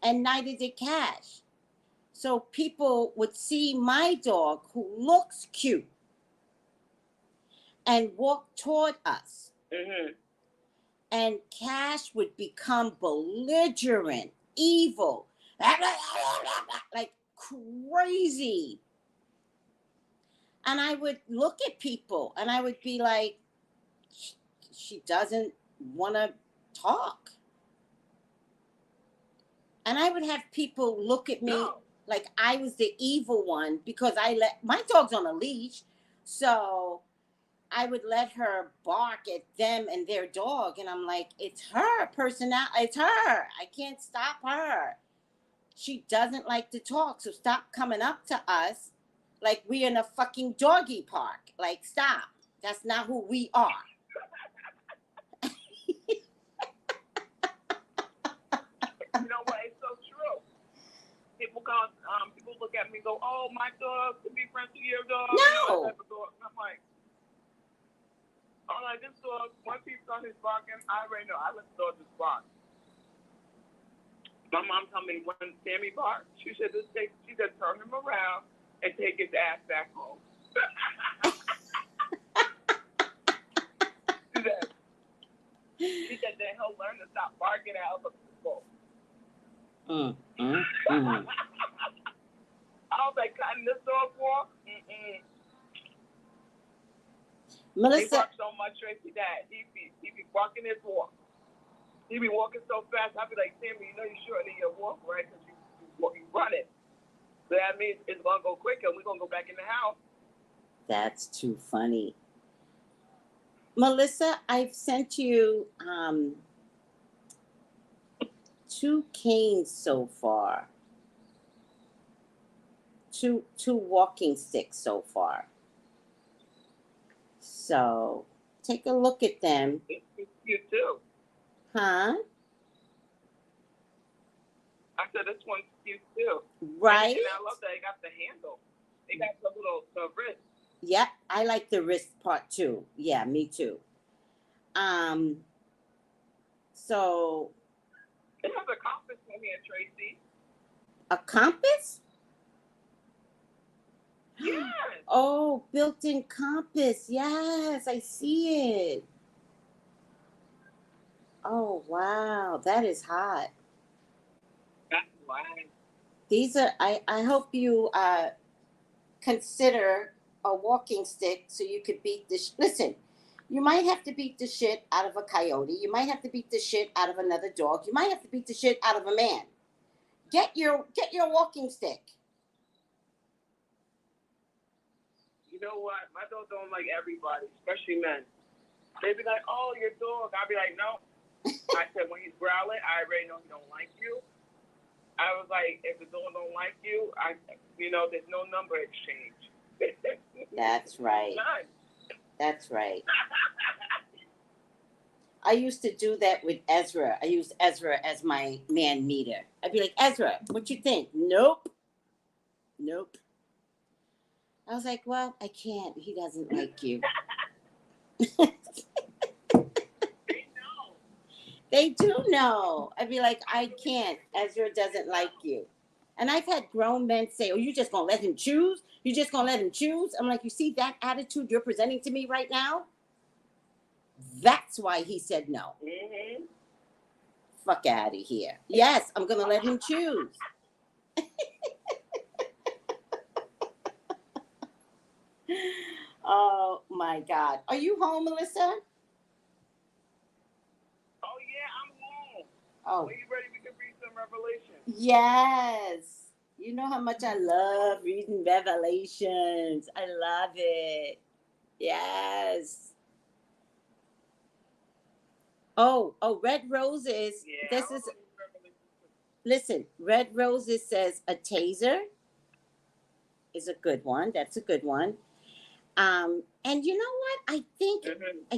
and neither did Cash. So people would see my dog, who looks cute, and walk toward us. Mm-hmm. And Cash would become belligerent, evil, like crazy. And I would look at people and I would be like, she doesn't want to talk. And I would have people look at me like I was the evil one because my dog's on a leash. So I would let her bark at them and their dog. And I'm like, it's her personality. It's her. I can't stop her. She doesn't like to talk. So stop coming up to us like we're in a fucking doggy park. Like, stop. That's not who we are. You know what? It's so true. People look at me and go, oh, my dog could be friends with your dog. No. And I'm like, this dog, once he started barking, I already know. I let the dog just bark. My mom told me when Sammy barked, she said, turn him around and take his ass back home. She said that he'll learn to stop barking at other people. I was like, cutting this dog off? Melissa. He barked so much, Tracy, that he be barking his walk. He be walking so fast, I'd be like, Sammy, you know you shortening your walk, right? Because you running. So that means it's going to go quicker, and we're going to go back in the house. That's too funny. Melissa, I've sent you 2 canes so far. Two walking sticks so far. So take a look at them. You too. Huh? I said this one's cute too. Right? And I love that it got the handle. It got the wrist. Yep, I like the wrist part too. Yeah, me too. So it has a compass in here, Tracy. A compass? Yes. Oh, built-in compass. Yes, I see it. Oh, wow. That is hot. That's why. These are, I hope you consider a walking stick so you could beat the, listen, you might have to beat the shit out of a coyote. You might have to beat the shit out of another dog. You might have to beat the shit out of a man. Get your walking stick. You know what? My dog don't like everybody, especially men. They be like, "Oh, your dog." I'll be like, "No." I said, when he's growling, I already know he don't like you. I was like, if the dog don't like you, there's no number exchange. That's right. None. That's right. I used to do that with Ezra. I used Ezra as my man meter. I'd be like, Ezra, what you think? Nope. I was like, well, I can't. He doesn't like you. They do know. I'd be like, I can't. Ezra doesn't like you. And I've had grown men say, oh, you just going to let him choose? You just going to let him choose? I'm like, you see that attitude you're presenting to me right now? That's why he said no. Mm-hmm. Fuck out of here. Yes, I'm going to let him choose. Oh, my God. Are you home, Melissa? Oh, yeah, I'm home. Oh. Are you ready? We can read some Revelation. Yes. You know how much I love reading Revelations. I love it. Yes. Oh, Red Roses. Yeah, This is, listen, Red Roses says a taser is a good one. That's a good one. And you know what? I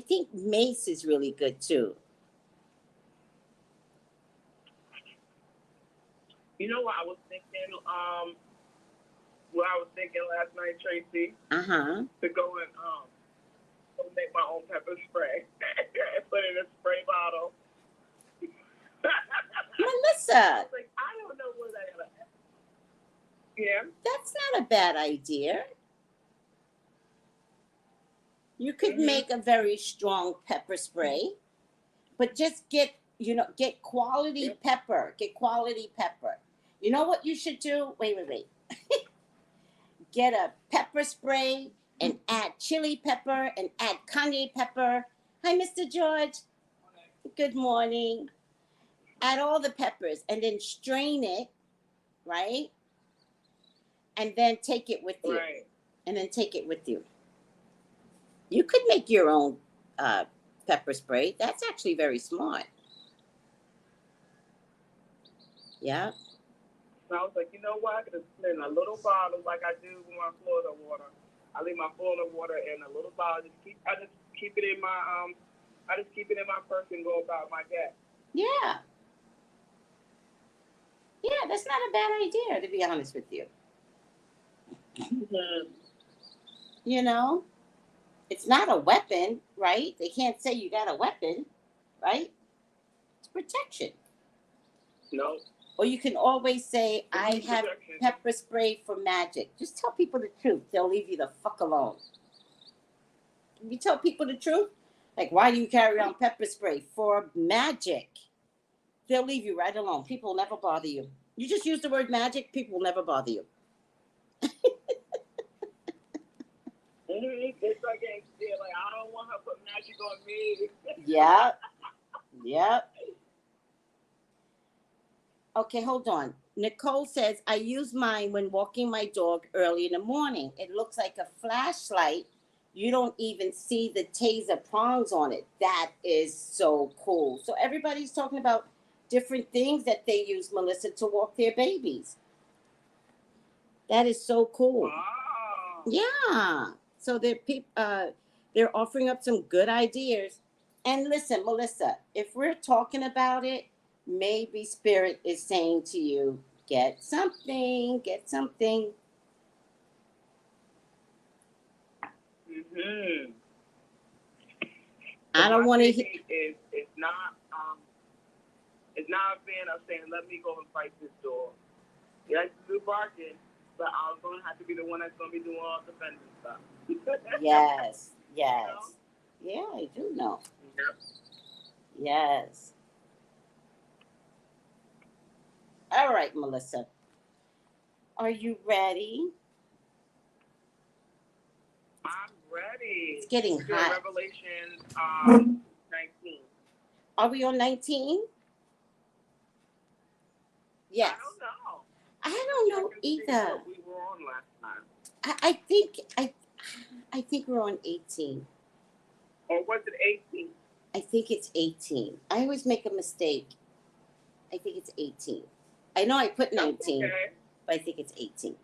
think mace is really good too. You know what I was thinking? What I was thinking last night, Tracy? To go and make my own pepper spray and put it in a spray bottle. Melissa. I was like, I don't know where that is. Yeah. That's not a bad idea. You could make a very strong pepper spray, but just get quality pepper. Get quality pepper. You know what you should do? Wait. Get a pepper spray and add chili pepper and add cayenne pepper. Hi, Mr. George. Good morning. Add all the peppers and then strain it, right? And then take it with you. Right. And then take it with you. You could make your own pepper spray. That's actually very smart. Yeah. So I was like, you know what? I could have split in a little bottle like I do with my Florida water. I leave my Florida water in a little bottle. I just keep it in my purse and go about my day. Yeah. Yeah, that's not a bad idea, to be honest with you. Mm-hmm. You know, it's not a weapon, right? They can't say you got a weapon, right? It's protection. No. Or you can always say, I have pepper spray for magic. Just tell people the truth. They'll leave you the fuck alone. You tell people the truth, like, why do you carry around pepper spray? For magic. They'll leave you right alone. People will never bother you. You just use the word magic, people will never bother you. It's like I don't want her to put magic on me. Yep. Okay, hold on. Nicole says, I use mine when walking my dog early in the morning. It looks like a flashlight. You don't even see the taser prongs on it. That is so cool. So everybody's talking about different things that they use, Melissa, to walk their babies. That is so cool. Wow. Yeah. So they're offering up some good ideas. And listen, Melissa, if we're talking about it, maybe Spirit is saying to you, get something. Mm-hmm. I don't want to hear. It's not a fan of saying, let me go and fight this dog. He likes to do barking, but I'm going to have to be the one that's going to be doing all the defending stuff. Yes, You know? yes. Yeah, I do know. Yep. Yes. All right, Melissa. Are you ready? I'm ready. It's getting We're doing hot. Revelation 19. Are we on 19? Yes. I don't know. I don't know I can see either. what we were on last time. I think we're on 18. Or was it 18? I think it's 18. I always make a mistake. I think it's 18. I know I put 19, Okay. but I think it's 18.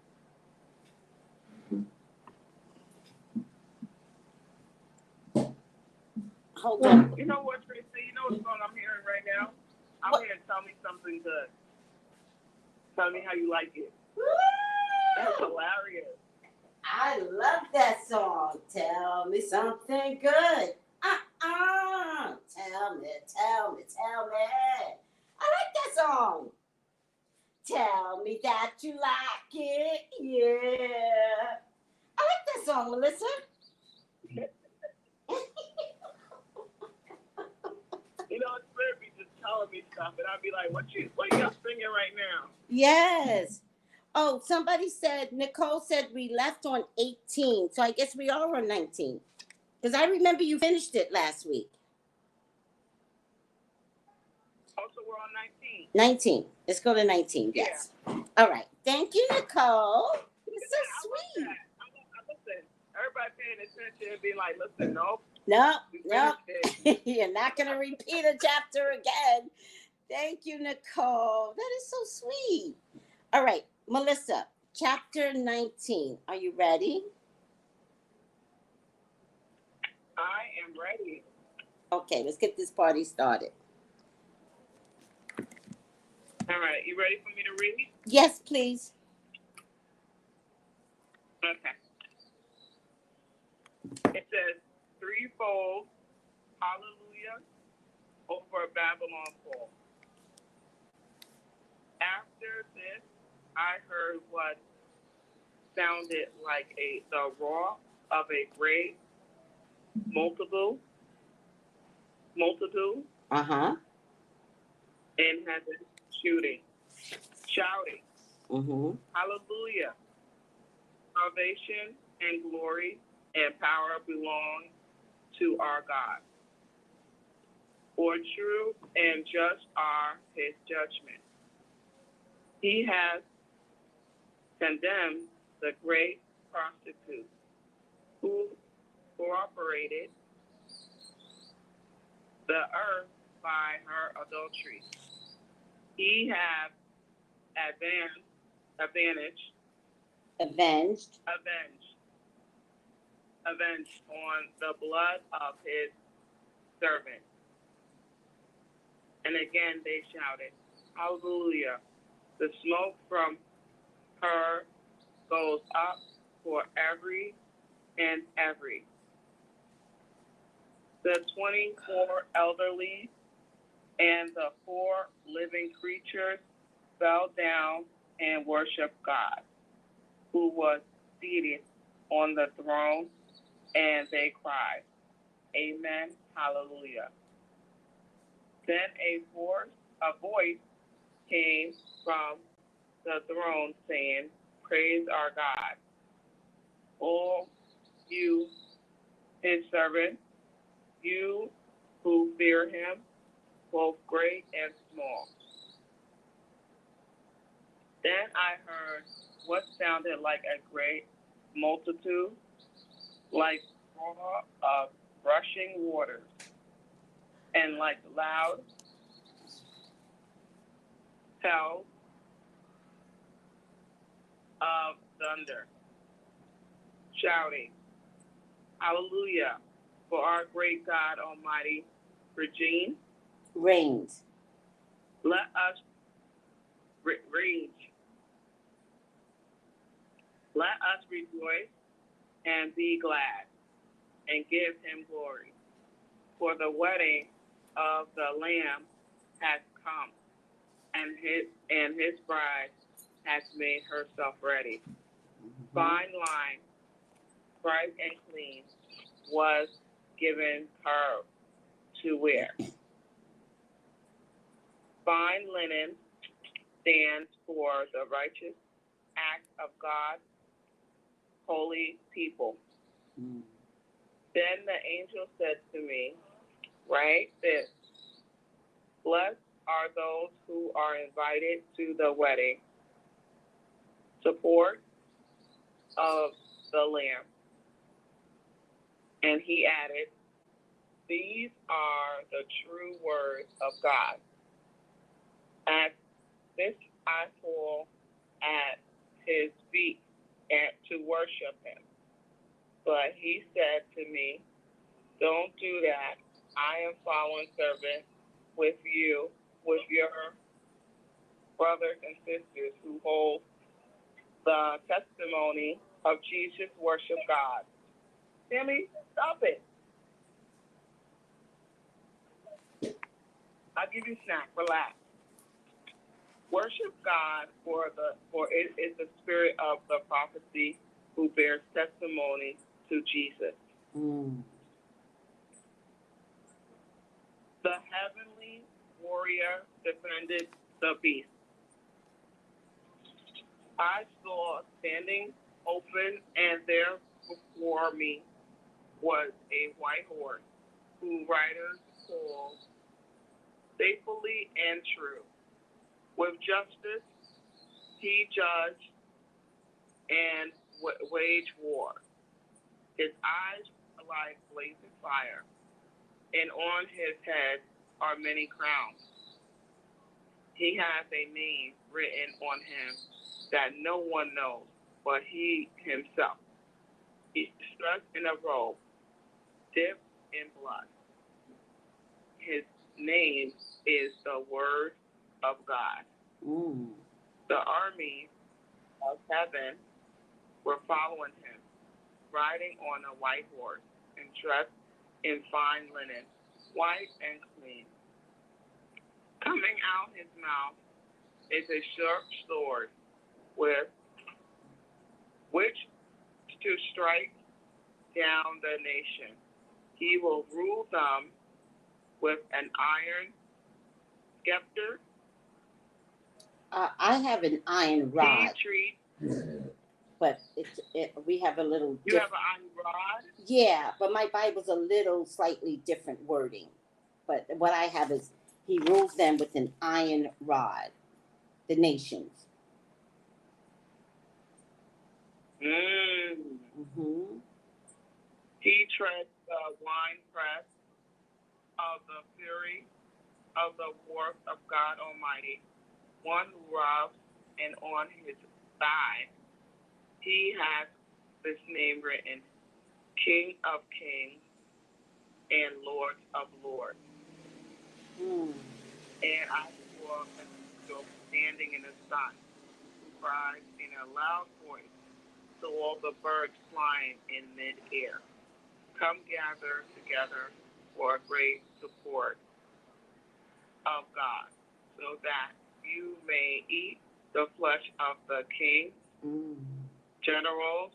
Hold on. You know what, Tracy? You know what song I'm hearing right now? I'm What? hearing Tell Me Something Good. Tell me how you like it. That's hilarious. I love that song. Tell me something good. Tell me. I like that song. Tell me that you like it. Yeah. I like that song, Melissa. You know, it's weird be just telling me stuff, and I'd be like, what are y'all singing right now? Yes. Oh, somebody said, Nicole said we left on 18. So I guess we are on 19. Because I remember you finished it last week. Also, we're on 19. 19. Let's go to 19. Yes. Yeah. All right. Thank you, Nicole. You're so I love sweet. that. Listen, everybody paying attention and being like, listen, nope. No. We finished it. You're not going to repeat a chapter again. Thank you, Nicole. That is so sweet. All right. Melissa, chapter 19. Are you ready? I am ready. Okay, let's get this party started. All right, you ready for me to read? Yes, please. Okay. It says, threefold, hallelujah, over Babylon fall. After this, I heard what sounded like the roar of a great multitude Uh-huh. in heaven shouting, Mm-hmm. hallelujah, salvation and glory and power belong to our God. For true and just are his judgments. He has condemned the great prostitute who cooperated the earth by her adultery. He has avenged on the blood of his servant. And again they shouted, hallelujah. The smoke from her goes up for every and every. The 24 elderly and the 4 living creatures fell down and worshiped God, who was seated on the throne, and they cried, Amen, hallelujah. Then a voice came from the throne saying, Praise our God, all you, his servants, you who fear him, both great and small. Then I heard what sounded like a great multitude, like roar of rushing waters, and like loud peals of thunder, shouting, Hallelujah, for our great God Almighty Reigns. Let us rejoice and be glad and give him glory. For the wedding of the Lamb has come, and his bride has made herself ready. Fine line, bright and clean, was given her to wear. Fine linen stands for the righteous act of God's holy people. Then the angel said to me, write this, blessed are those who are invited to the wedding support of the Lamb. And he added, these are the true words of God. At this I fall at his feet and to worship him. But he said to me, don't do that. I am following servant with you, with your brothers and sisters who hold the testimony of Jesus, worship God. Timmy, stop it. I'll give you a snack. Relax. Worship God, for it is the spirit of the prophecy who bears testimony to Jesus. The heavenly warrior defended the beast. I saw standing open, and there before me was a white horse, whose riders called faithfully and true. With justice he judged and waged war. His eyes are like blazing fire, and on his head are many crowns. He has a name written on him that no one knows but he himself. He's dressed in a robe dipped in blood. His name is the Word of God. The armies of heaven were following him, riding on a white horse and dressed in fine linen, white and clean. Coming out his mouth is a sharp sword with which to strike down the nation. He will rule them with an iron scepter. I have an iron rod, but we have a little. You have an iron rod? Yeah, but my Bible's a little slightly different wording. But what I have is he rules them with an iron rod, the nations. He treads the winepress of the fury of the wrath of God Almighty. One robes, and on his thigh he has this name written, King of Kings and Lord of Lords. And I saw an angel standing in the sun, who cried in a loud voice to all the birds flying in mid-air, come gather together for a great support of God, so that you may eat the flesh of the kings, generals,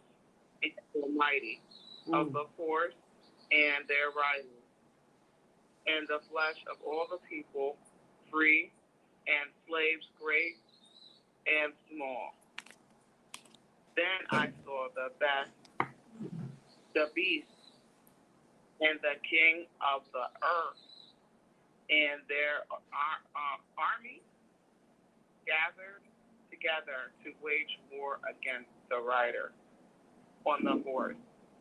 and the mighty, of the horse and their riders, and the flesh of all the people, free and slaves, great and small. Then I saw the beast, and the king of the earth, and their army gathered together to wage war against the rider on the horse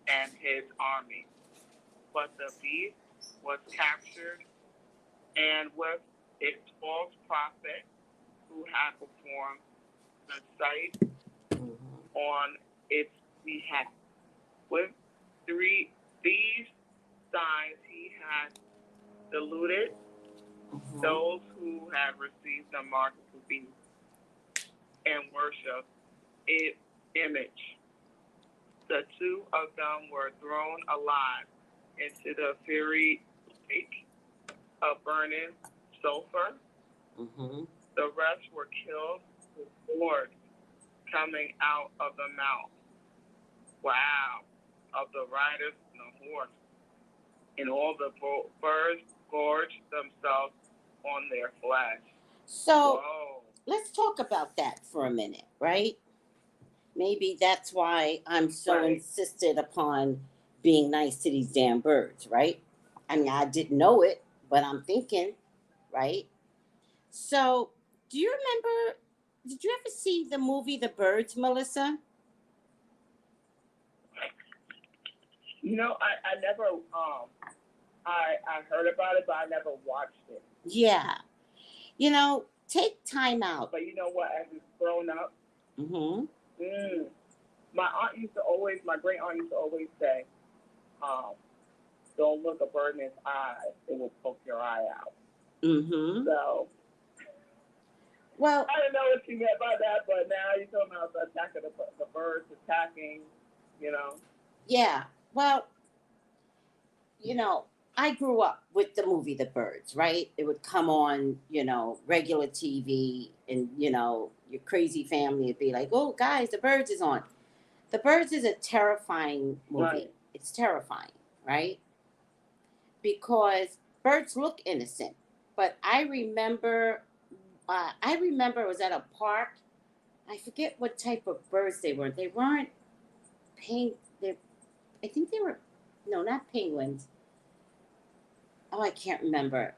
and his army. But the beast was captured, and with its false prophet, who had performed the sight on its behalf. With these signs he had deluded those who had received the mark of the beast and worship its image. The two of them were thrown alive into the fiery lake of burning sulfur. The rest were killed with swords coming out of the mouth. Wow. Of the riders and the horse. And all the birds gorge themselves on their flesh. So Whoa. let's talk about that for a minute, right? Maybe that's why I'm so Right. insisted upon being nice to these damn birds, right? I mean, I didn't know it, but I'm thinking, right? So, do you remember? Did you ever see the movie The Birds, Melissa? You know, I never I heard about it, but I never watched it. Yeah. You know, take time out. But you know what? As it's grown up, Mm-hmm. my great aunt used to always say, don't look a bird in its eye; it will poke your eye out. Mm-hmm. So, well, I didn't know what she meant by that, but now you're talking about the attack of the birds attacking, you know. Yeah. Well, you know, I grew up with the movie The Birds, right? It would come on, regular TV, and, your crazy family would be like, oh, guys, The Birds is on. The Birds is a terrifying movie. Right. It's terrifying, right? Because birds look innocent. But I remember it was at a park. I forget what type of birds they were. They weren't I think they were, no, not penguins. Oh, I can't remember.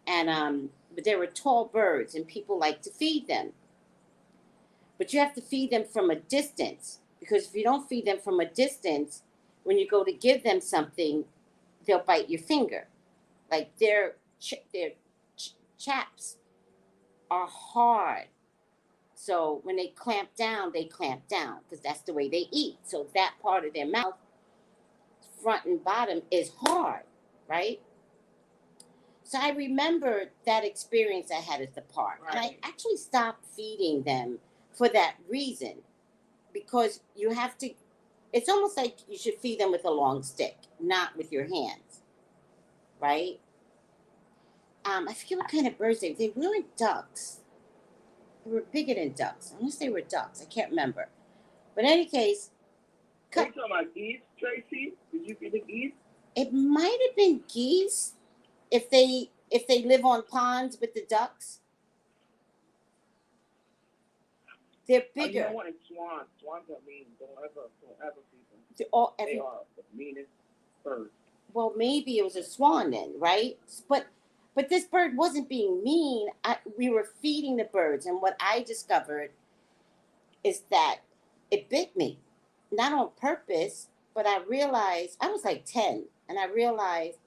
And but they were tall birds, and people like to feed them. But you have to feed them from a distance, because if you don't feed them from a distance, when you go to give them something, they'll bite your finger. Like their chaps are hard. So when they clamp down, because that's the way they eat. So that part of their mouth, front and bottom, is hard, right? So I remember that experience I had at the park. Right. And I actually stopped feeding them for that reason. Because you have to, it's almost like you should feed them with a long stick, not with your hands, right? I forget what kind of birds they weren't ducks. They were bigger than ducks, unless they were ducks. I can't remember. But in any case, Are you talking about geese, Tracy? Did you feed the geese? it might have been geese if they live on ponds with the ducks. They're bigger. Oh, you know what? And swans. Swans are mean. Don't ever feed them. They are the meanest birds. Well, maybe it was a swan then, right? But this bird wasn't being mean. We were feeding the birds, and what I discovered is that it bit me, not on purpose, but I realized I was like 10, and I realized,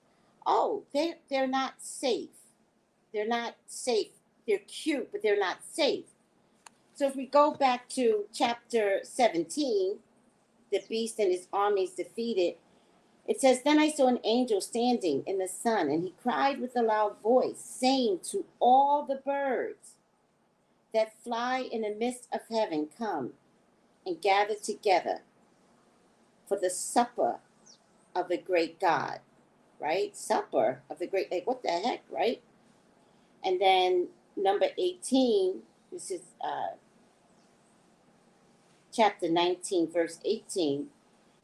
oh, they're not safe. They're not safe. They're cute, but they're not safe. So if we go back to chapter 17, the beast and his armies defeated, it says, then I saw an angel standing in the sun, and he cried with a loud voice, saying to all the birds that fly in the midst of heaven, come and gather together for the supper of the great God, right? Supper of the great, like, what the heck, right? And then number 18, this is chapter 19, verse 18.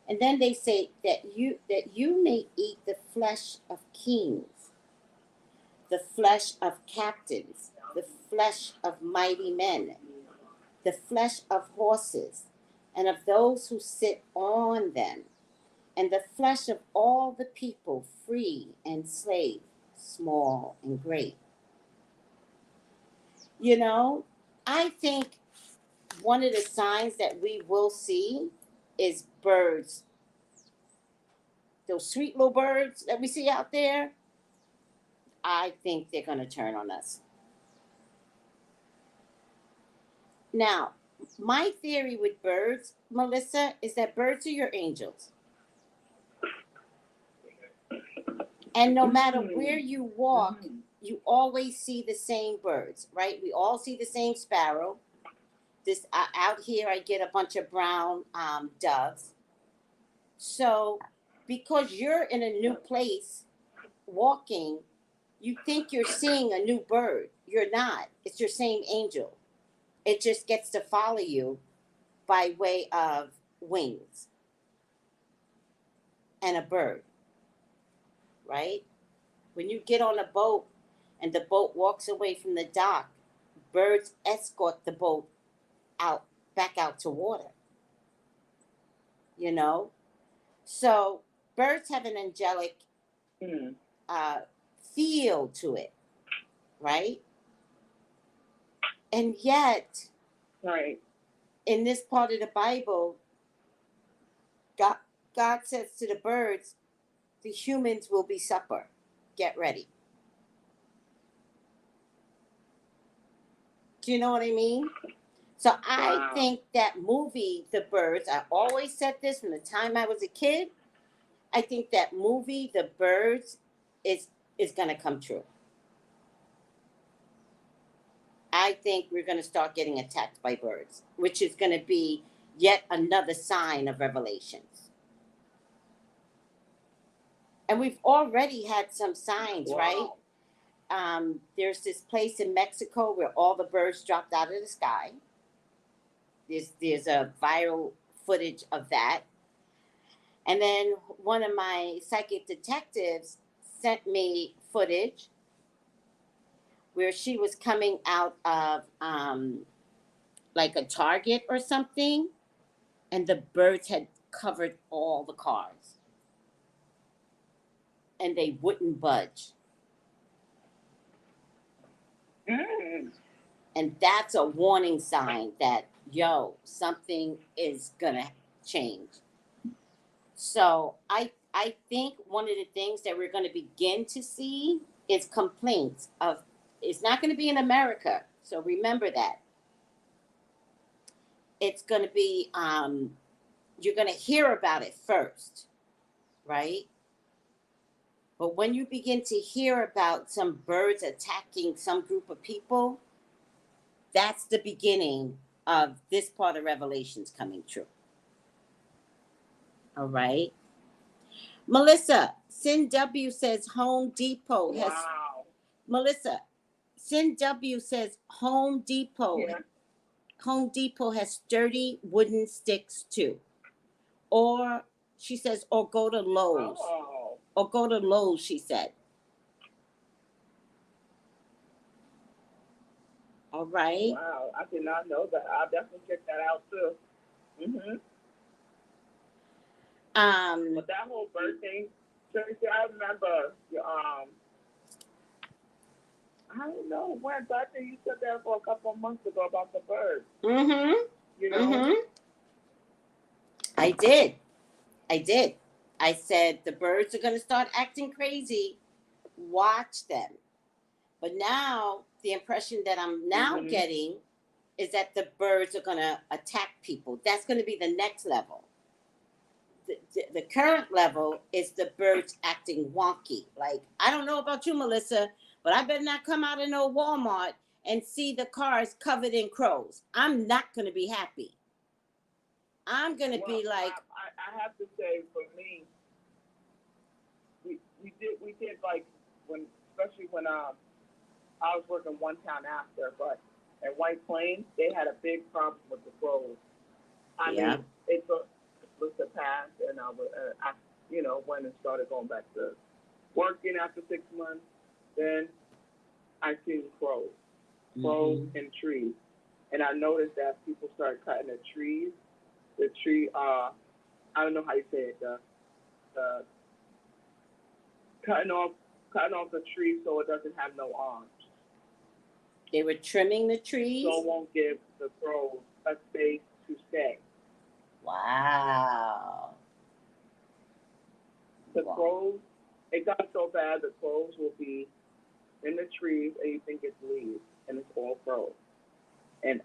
And then they say that you may eat the flesh of kings, the flesh of captains, the flesh of mighty men, the flesh of horses, and of those who sit on them, and the flesh of all the people, free and slave, small and great. You know, I think one of the signs that we will see is birds. Those sweet little birds that we see out there, I think they're going to turn on us. Now, my theory with birds, Melissa, is that birds are your angels. And no matter where you walk, you always see the same birds, right? We all see the same sparrow. This out here, I get a bunch of brown doves. So, because you're in a new place walking, you think you're seeing a new bird. You're not. It's your same angel. It just gets to follow you by way of wings and a bird, right? When you get on a boat and the boat walks away from the dock, birds escort the boat out, back out to water, you know? So birds have an angelic feel to it, right? And yet, Right. in this part of the Bible, God says to the birds, the humans will be supper. Get ready. Do you know what I mean? So I think that movie, The Birds, I always said this from the time I was a kid. I think that movie, The Birds, is going to come true. I think we're going to start getting attacked by birds, which is going to be yet another sign of revelations. And we've already had some signs, right? There's this place in Mexico where all the birds dropped out of the sky. There's a viral footage of that. And then one of my psychic detectives sent me footage where she was coming out of like a Target or something, and the birds had covered all the cars. And they wouldn't budge. And that's a warning sign that, yo, something is going to change. So I think one of the things that we're going to begin to see is complaints of, it's not going to be in America. So remember that. It's going to be, you're going to hear about it first, right? But when you begin to hear about some birds attacking some group of people, that's the beginning of this part of Revelations coming true. All right. Melissa, Sin W says Home Depot has. Wow. Melissa, Sin W says Home Depot. Yeah. Home Depot has sturdy wooden sticks too. Or she says, or go to Lowe's. Oh. Or go to Lowe's, she said. All right. Wow, I did not know that. I'll definitely check that out too. But that whole bird thing, Tracy, I remember, I don't know when, but I think you said that for a couple of months ago about the birds. You know? I did. I said the birds are going to start acting crazy. Watch them. But now, the impression that I'm now getting is that the birds are going to attack people. That's going to be the next level. The current level is the birds acting wonky. Like, I don't know about you, Melissa, but I better not come out of no Walmart and see the cars covered in crows. I'm not going to be happy. I'm going to be like... I have to say, for me, we did like, especially when I was working one town after, but at White Plains, they had a big problem with the crows. I mean, it was the past, and I went and started going back to working after 6 months. Then I seen crows and trees, and I noticed that people started cutting the trees. The tree, I don't know how you say it. The cutting off the tree so it doesn't have no arms. They were trimming the trees? So it won't give the crows a space to stay. Wow. The crows, it got so bad, the crows will be in the trees and you think it's leaves, and it's all crows. And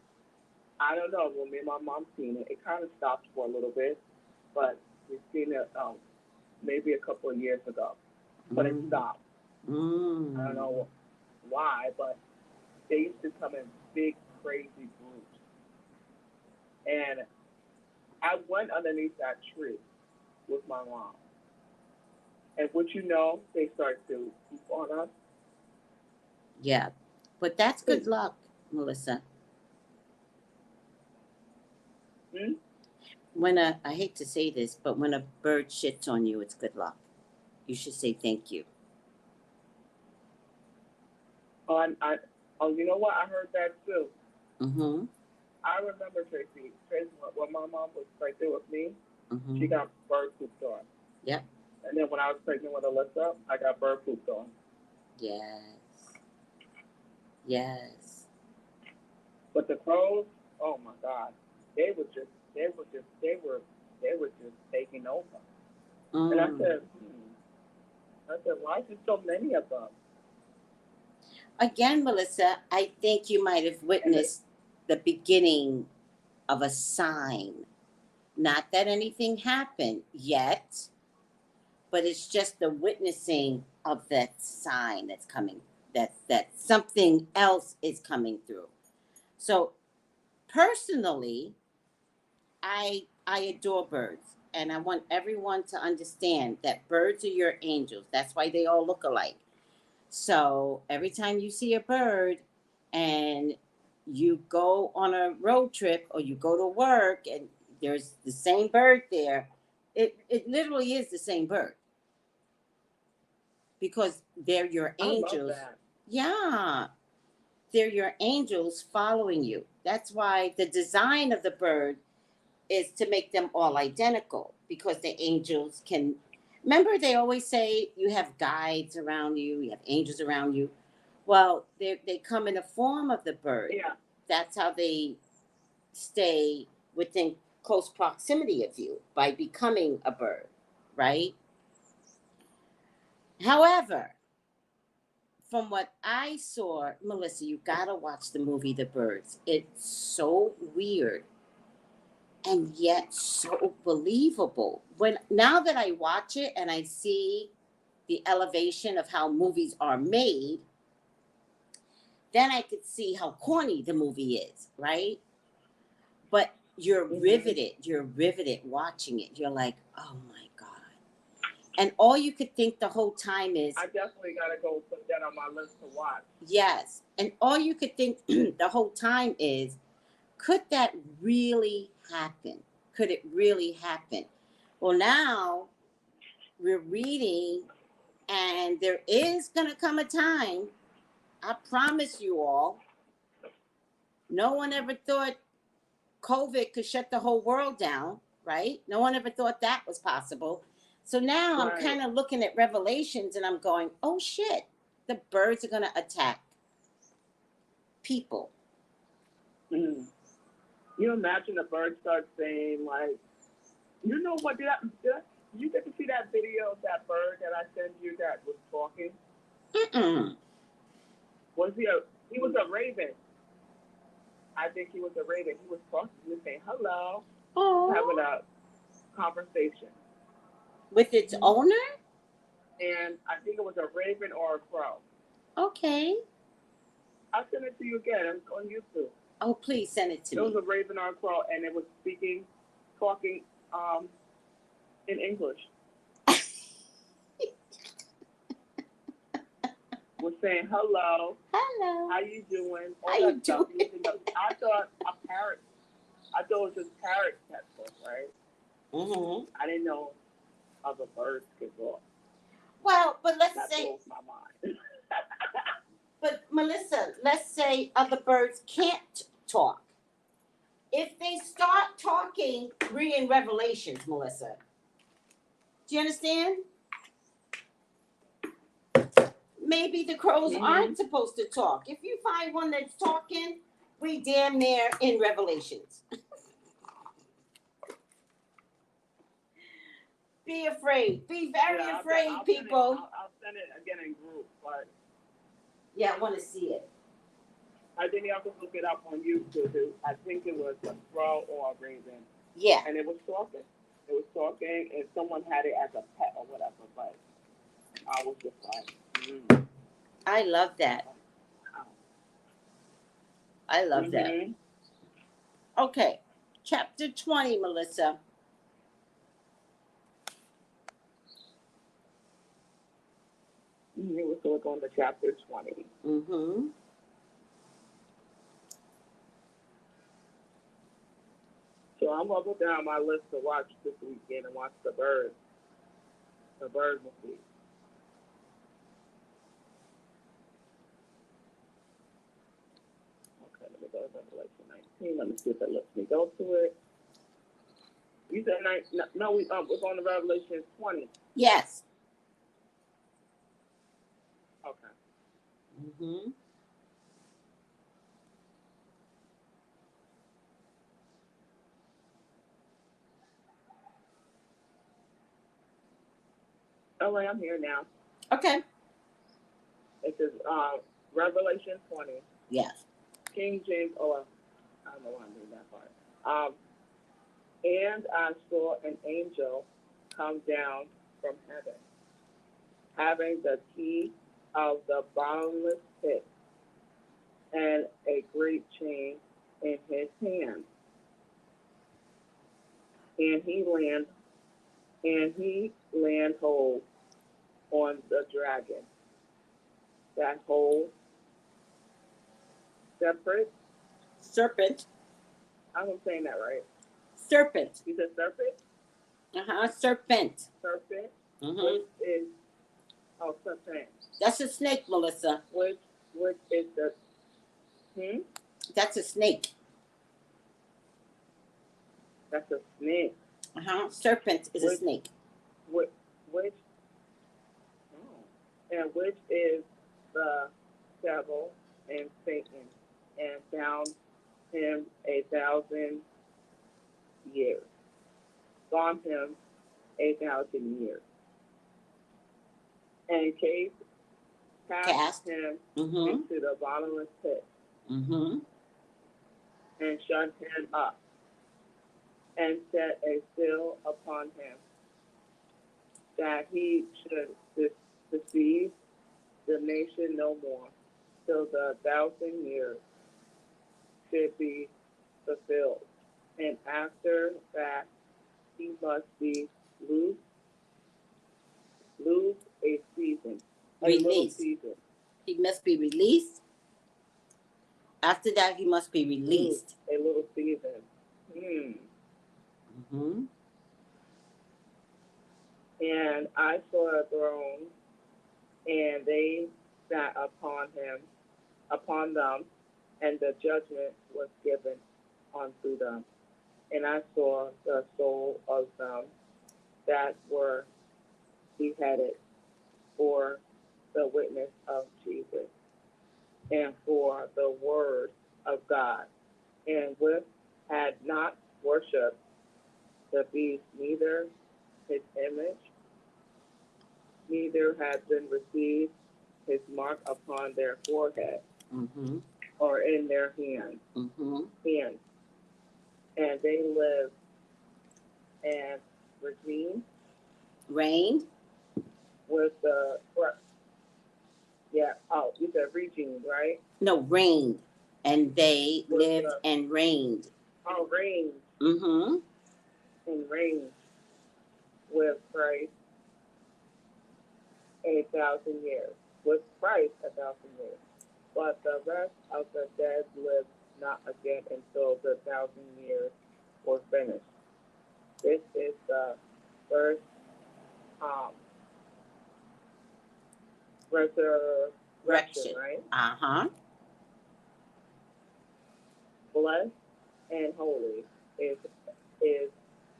I don't know, when me and my mom seen it, it kind of stopped for a little bit, but we've seen it maybe a couple of years ago. But it stopped. I don't know why, but they used to come in big, crazy groups. And I went underneath that tree with my mom. And what you know, they start to keep on us. Yeah. But that's good luck, Melissa. Hmm? I hate to say this, but when a bird shits on you, it's good luck. You should say thank you. Oh, you know what? I heard that too. Mm-hmm. I remember Tracy, when my mom was right there with me, Mm-hmm. she got bird pooped on. Yep. And then when I was pregnant with Alyssa, I got bird pooped on. Yes. Yes. But the crows, oh my God, they were just taking over. And I said, why is there so many of them? Again, Melissa, I think you might have witnessed the beginning of a sign. Not that anything happened yet, but it's just the witnessing of that sign that's coming, that something else is coming through. So personally, I adore birds, and I want everyone to understand that birds are your angels. That's why they all look alike. So every time you see a bird and you go on a road trip or you go to work and there's the same bird there, it literally is the same bird because they're your angels. I love that. Yeah, they're your angels following you. That's why the design of the bird is to make them all identical because the angels can. Remember, they always say you have guides around you, you have angels around you. Well, they come in the form of the bird. Yeah. That's how they stay within close proximity of you by becoming a bird, right? However, from what I saw, Melissa, you gotta watch the movie The Birds. It's so weird and yet so believable. When now that I watch it and I see the elevation of how movies are made, then I could see how corny the movie is, right? But you're riveted watching it. You're like, oh my God. And all you could think the whole time is, I definitely gotta go put that on my list to watch. yes. And all you could think the whole time is, could that really happen? Could it really happen? Well, now we're reading, and there is going to come a time, I promise you all, no one ever thought COVID could shut the whole world down, right? No one ever thought that was possible. So now I'm kind of looking at Revelations and I'm going, oh shit, the birds are going to attack people. Mm. You imagine a bird starts saying, like, you know what, you get to see that video of that bird that I sent you that was talking? Mm-mm. He was a raven. I think he was a raven. He was talking, he was saying hello, having a conversation. With its owner? And I think it was a raven or a crow. Okay. I'll send it to you again. It's on YouTube. Oh, please send it to me. It was a raven or a crow, and it was talking in English. Was saying hello. Hello. How you doing? All How that you stuff. doing? I thought a parrot. I thought it was just parrot pencil, right? Mm-hmm. I didn't know other birds could talk. Well, but let's that say. blows my mind. But Melissa, let's say other birds can't talk. If they start talking, reading Revelations, Melissa. Do you understand? Maybe the crows aren't supposed to talk. If you find one that's talking, we damn near in Revelations. Be afraid. Be very afraid, people. I'll send it again in group, but yeah, I want to see it. I think you have to look it up on YouTube. I think it was a crow or a raven. Yeah. And it was talking. It was talking, and someone had it as a pet or whatever. But I was just like, I love that. I love that. Okay, chapter 20, Melissa. We're going to go on to chapter 20. Mm-hmm. So I I'm gonna put down my list to watch this weekend and watch the bird movie. Okay, let me go to Revelation 19. Let me see if it lets me go to it. You said 19? No, we're going to Revelation 20. Yes. Okay. Mm-hmm. Oh, wait, I'm here now. Okay. It says Revelation 20. Yes. King James. Oh, I don't know why I'm reading that part. And I saw an angel come down from heaven, having the key of the bottomless pit and a great chain in his hand. And he laid hold on the dragon, that whole Serpent. I'm saying that right. Serpent. You said serpent? Serpent. Serpent, Mm-hmm. which is, serpent. That's a snake, Melissa. Which is the, That's a snake. That's a snake. Serpent is a snake. Which is the devil and Satan, and bound him 1,000 years. Bound him 1,000 years. And cast him into the bottomless pit. Mm-hmm. And shut him up. And set a seal upon him, that he should deceive the nation no more, till the 1,000 years should be fulfilled. And after that, he must be loose a season. Released. He must be released. After that, he must be released. A little season. Mm-hmm. And I saw a throne, and they sat upon them, and the judgment was given unto them. And I saw the soul of them that were beheaded for the witness of Jesus, and for the word of God, and had not worshipped the beast, neither his image, neither had been received his mark upon their forehead, or in their hands. And they lived and reigned with the, you said regime, right? No, reigned. And they lived and reigned. Oh, reigned. Mm-hmm. And reigned with Christ 1,000 years. With Christ 1,000 years. But the rest of the dead lived not again until the 1,000 years were finished. This is the first resurrection, right? Blessed and holy is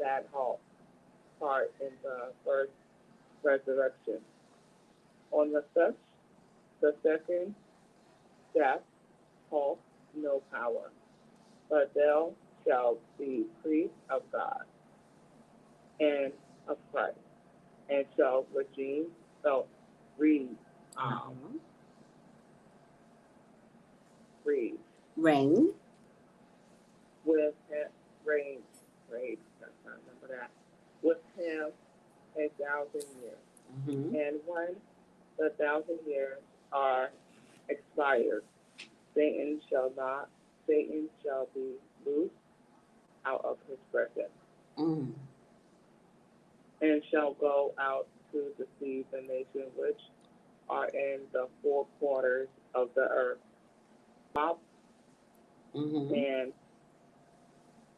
that part in the first resurrection. On the second death hath no power, but thou shalt be priest of God and of Christ, and shall reign with him, remember that, with him 1,000 years. And when the 1,000 years are expired, Satan shall be loosed out of his prison, and shall go out to deceive the nation which are in the four quarters of the earth, Moab and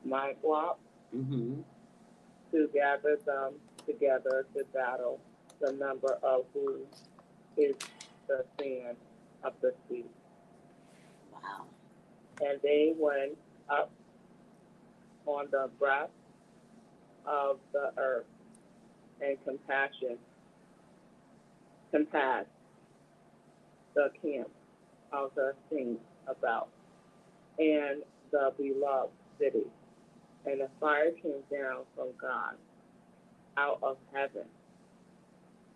Magog Mm-hmm. to gather them together to battle, the number of who is the sand of the sea. Wow. And they went up on the breadth of the earth and compassed the camp of the saints about, and the beloved city. And the fire came down from God out of heaven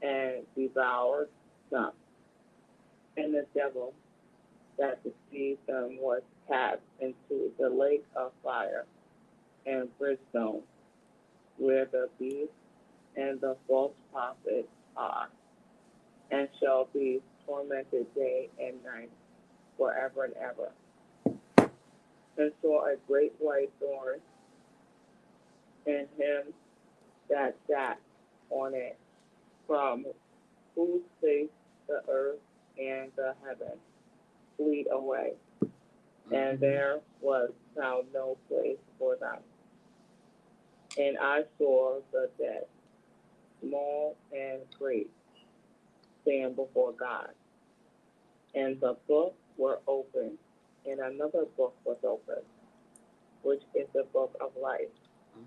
and devoured them. And the devil that deceived them was cast into the lake of fire and brimstone, where the beast and the false prophet are, and shall be tormented day and night forever and ever. And saw a great white thorn, and him that sat on it, from whose face the earth and the heaven fleed away, and there was found no place for them. And I saw the dead, small and great, stand before God. And the books were opened, and another book was opened, which is the book of life.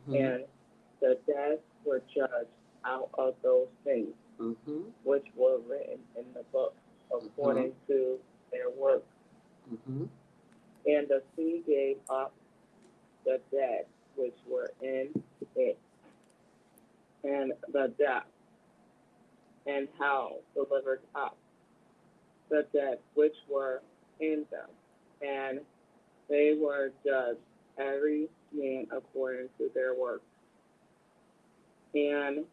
Mm-hmm. And the dead were judged out of those things Mm-hmm. which were written in the book according to their works. Mm-hmm. And the sea gave up the dead which were in it, and the death and hell delivered up the dead which were in them, and they were judged every man according to their works. And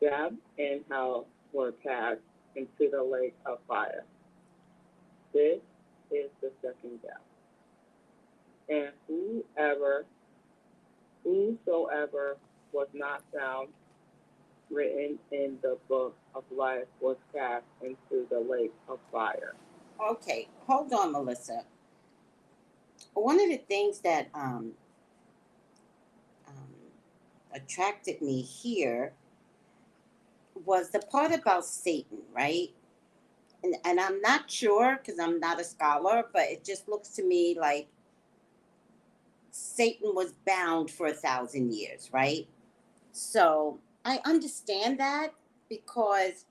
death and hell were cast into the lake of fire. This is the second death. And whosoever was not found written in the book of life was cast into the lake of fire. Okay, hold on, Melissa. One of the things that attracted me here was the part about Satan, right? And I'm not sure because I'm not a scholar, but it just looks to me like Satan was bound for 1,000 years, right? So I understand that because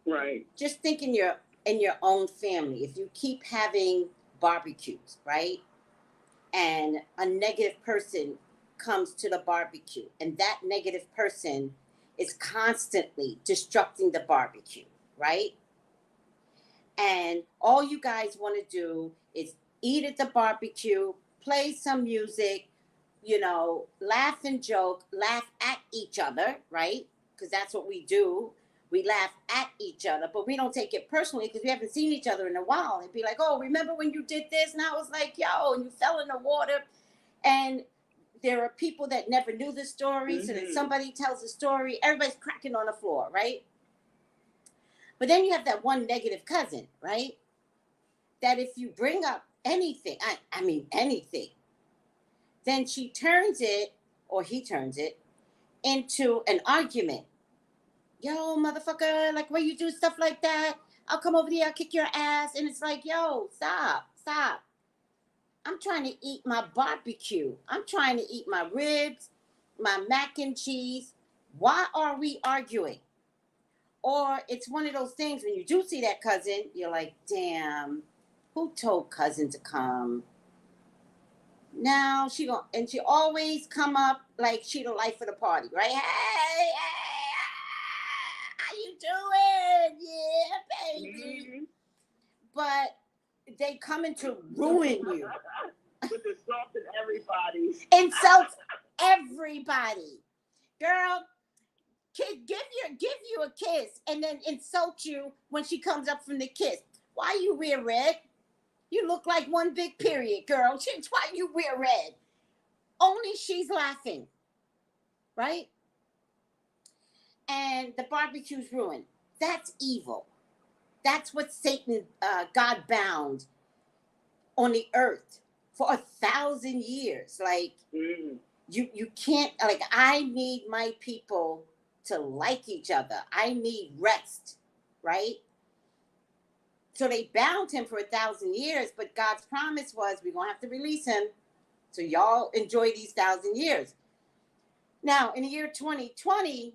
Right. just think in your own family, if you keep having barbecues, right? And a negative person comes to the barbecue, and that negative person is constantly disrupting the barbecue, right? And all you guys want to do is eat at the barbecue, play some music, laugh and joke, laugh at each other, right? Because that's what we do. We laugh at each other, but we don't take it personally because we haven't seen each other in a while. And be like, oh, remember when you did this? And I was like, yo, and you fell in the water. And there are people that never knew the story. So then somebody tells the story, everybody's cracking on the floor, right? But then you have that one negative cousin, right? That if you bring up anything, I mean anything, then she turns it, or he turns it, into an argument. Yo, motherfucker, like, why you do stuff like that? I'll come over there, I'll kick your ass. And it's like, yo, stop. I'm trying to eat my barbecue. I'm trying to eat my ribs, my mac and cheese. Why are we arguing? Or it's one of those things when you do see that cousin, you're like, damn, who told cousin to come? Now she always come up like she the life of the party, right? Hey, how you doing? Yeah, baby. But they coming to ruin you. With insulting everybody. Insults everybody. Girl, kid, give you a kiss and then insult you when she comes up from the kiss. Why you wear red? You look like one big period, girl. Why you wear red? Only she's laughing, right? And the barbecue's ruined. That's evil. That's what Satan, God bound on the earth for 1,000 years. Like, You can't, like, I need my people to like each other. I need rest, right? So they bound him for 1,000 years, but God's promise was we're going to have to release him. So y'all enjoy these 1,000 years. Now, in the year 2020,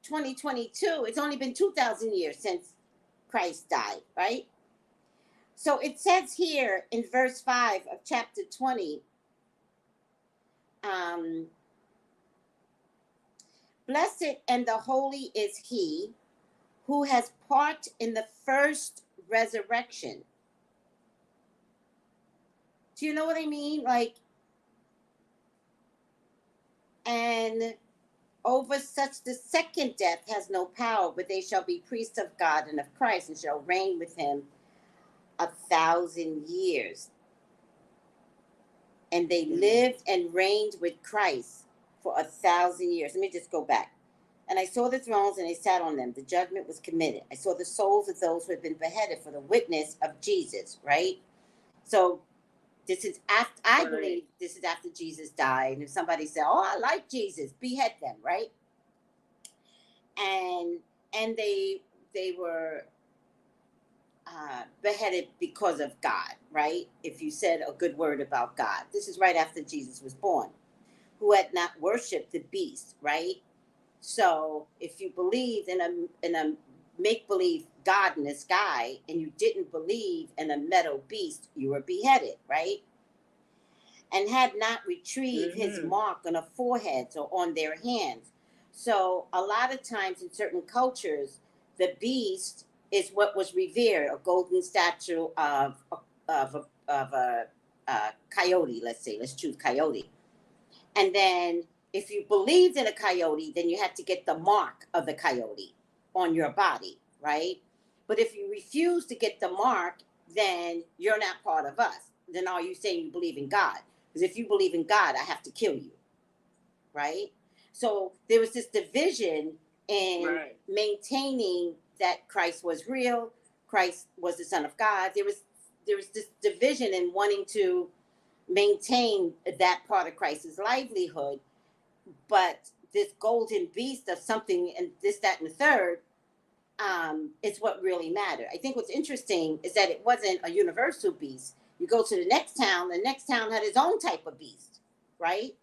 2022, it's only been 2,000 years since Christ died, right? So it says here in verse 5 of chapter 20, blessed and the holy is he who has part in the first resurrection. Do you know what I mean? Like, and over such the second death has no power, but they shall be priests of God and of Christ, and shall reign with him 1,000 years. And they lived and reigned with Christ for 1,000 years. Let me just go back. And I saw the thrones, and they sat on them. The judgment was committed. I saw the souls of those who had been beheaded for the witness of Jesus, right? So this is after, I believe this is after Jesus died. And if somebody said, oh, I like Jesus, behead them, right? And they were beheaded because of God, right? If you said a good word about God. This is right after Jesus was born, who had not worshipped the beast, right? So if you believed in a make-believe God in the sky and you didn't believe in a metal beast, you were beheaded, right? And had not retrieved his mark on their foreheads or on their hands. So a lot of times in certain cultures, the beast is what was revered, a golden statue of a coyote, let's say. Let's choose coyote. And then if you believed in a coyote, then you had to get the mark of the coyote on your body, right? But if you refuse to get the mark, then you're not part of us. Then are you saying you believe in God? Because if you believe in God, I have to kill you, right? So there was this division in maintaining that Christ was real, Christ was the Son of God. There was this division in wanting to maintain that part of Christ's livelihood, but this golden beast of something and this, that, and the third is what really mattered. I think what's interesting is that it wasn't a universal beast. You go to the next town had its own type of beast, right?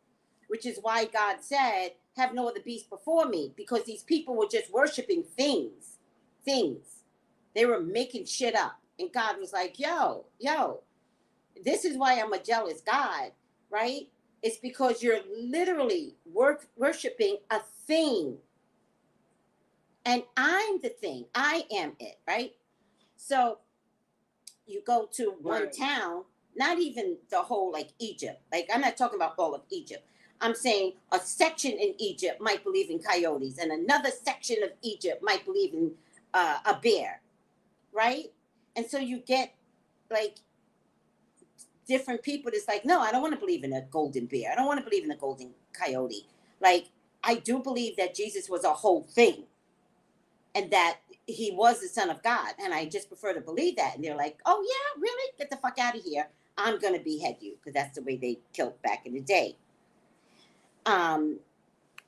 Which is why God said, have no other beast before me, because these people were just worshiping things. They were making shit up. And God was like, yo, this is why I'm a jealous God, right? It's because you're literally worshiping a thing. And I'm the thing. I am it, right? So you go to one town, not even the whole, like Egypt. Like, I'm not talking about all of Egypt. I'm saying a section in Egypt might believe in coyotes, and another section of Egypt might believe in a bear, right? And so you get, like, different people that's like, no, I don't want to believe in a golden bear. I don't want to believe in a golden coyote. Like, I do believe that Jesus was a whole thing and that he was the Son of God. And I just prefer to believe that. And they're like, oh, yeah, really? Get the fuck out of here. I'm going to behead you, because that's the way they killed back in the day. And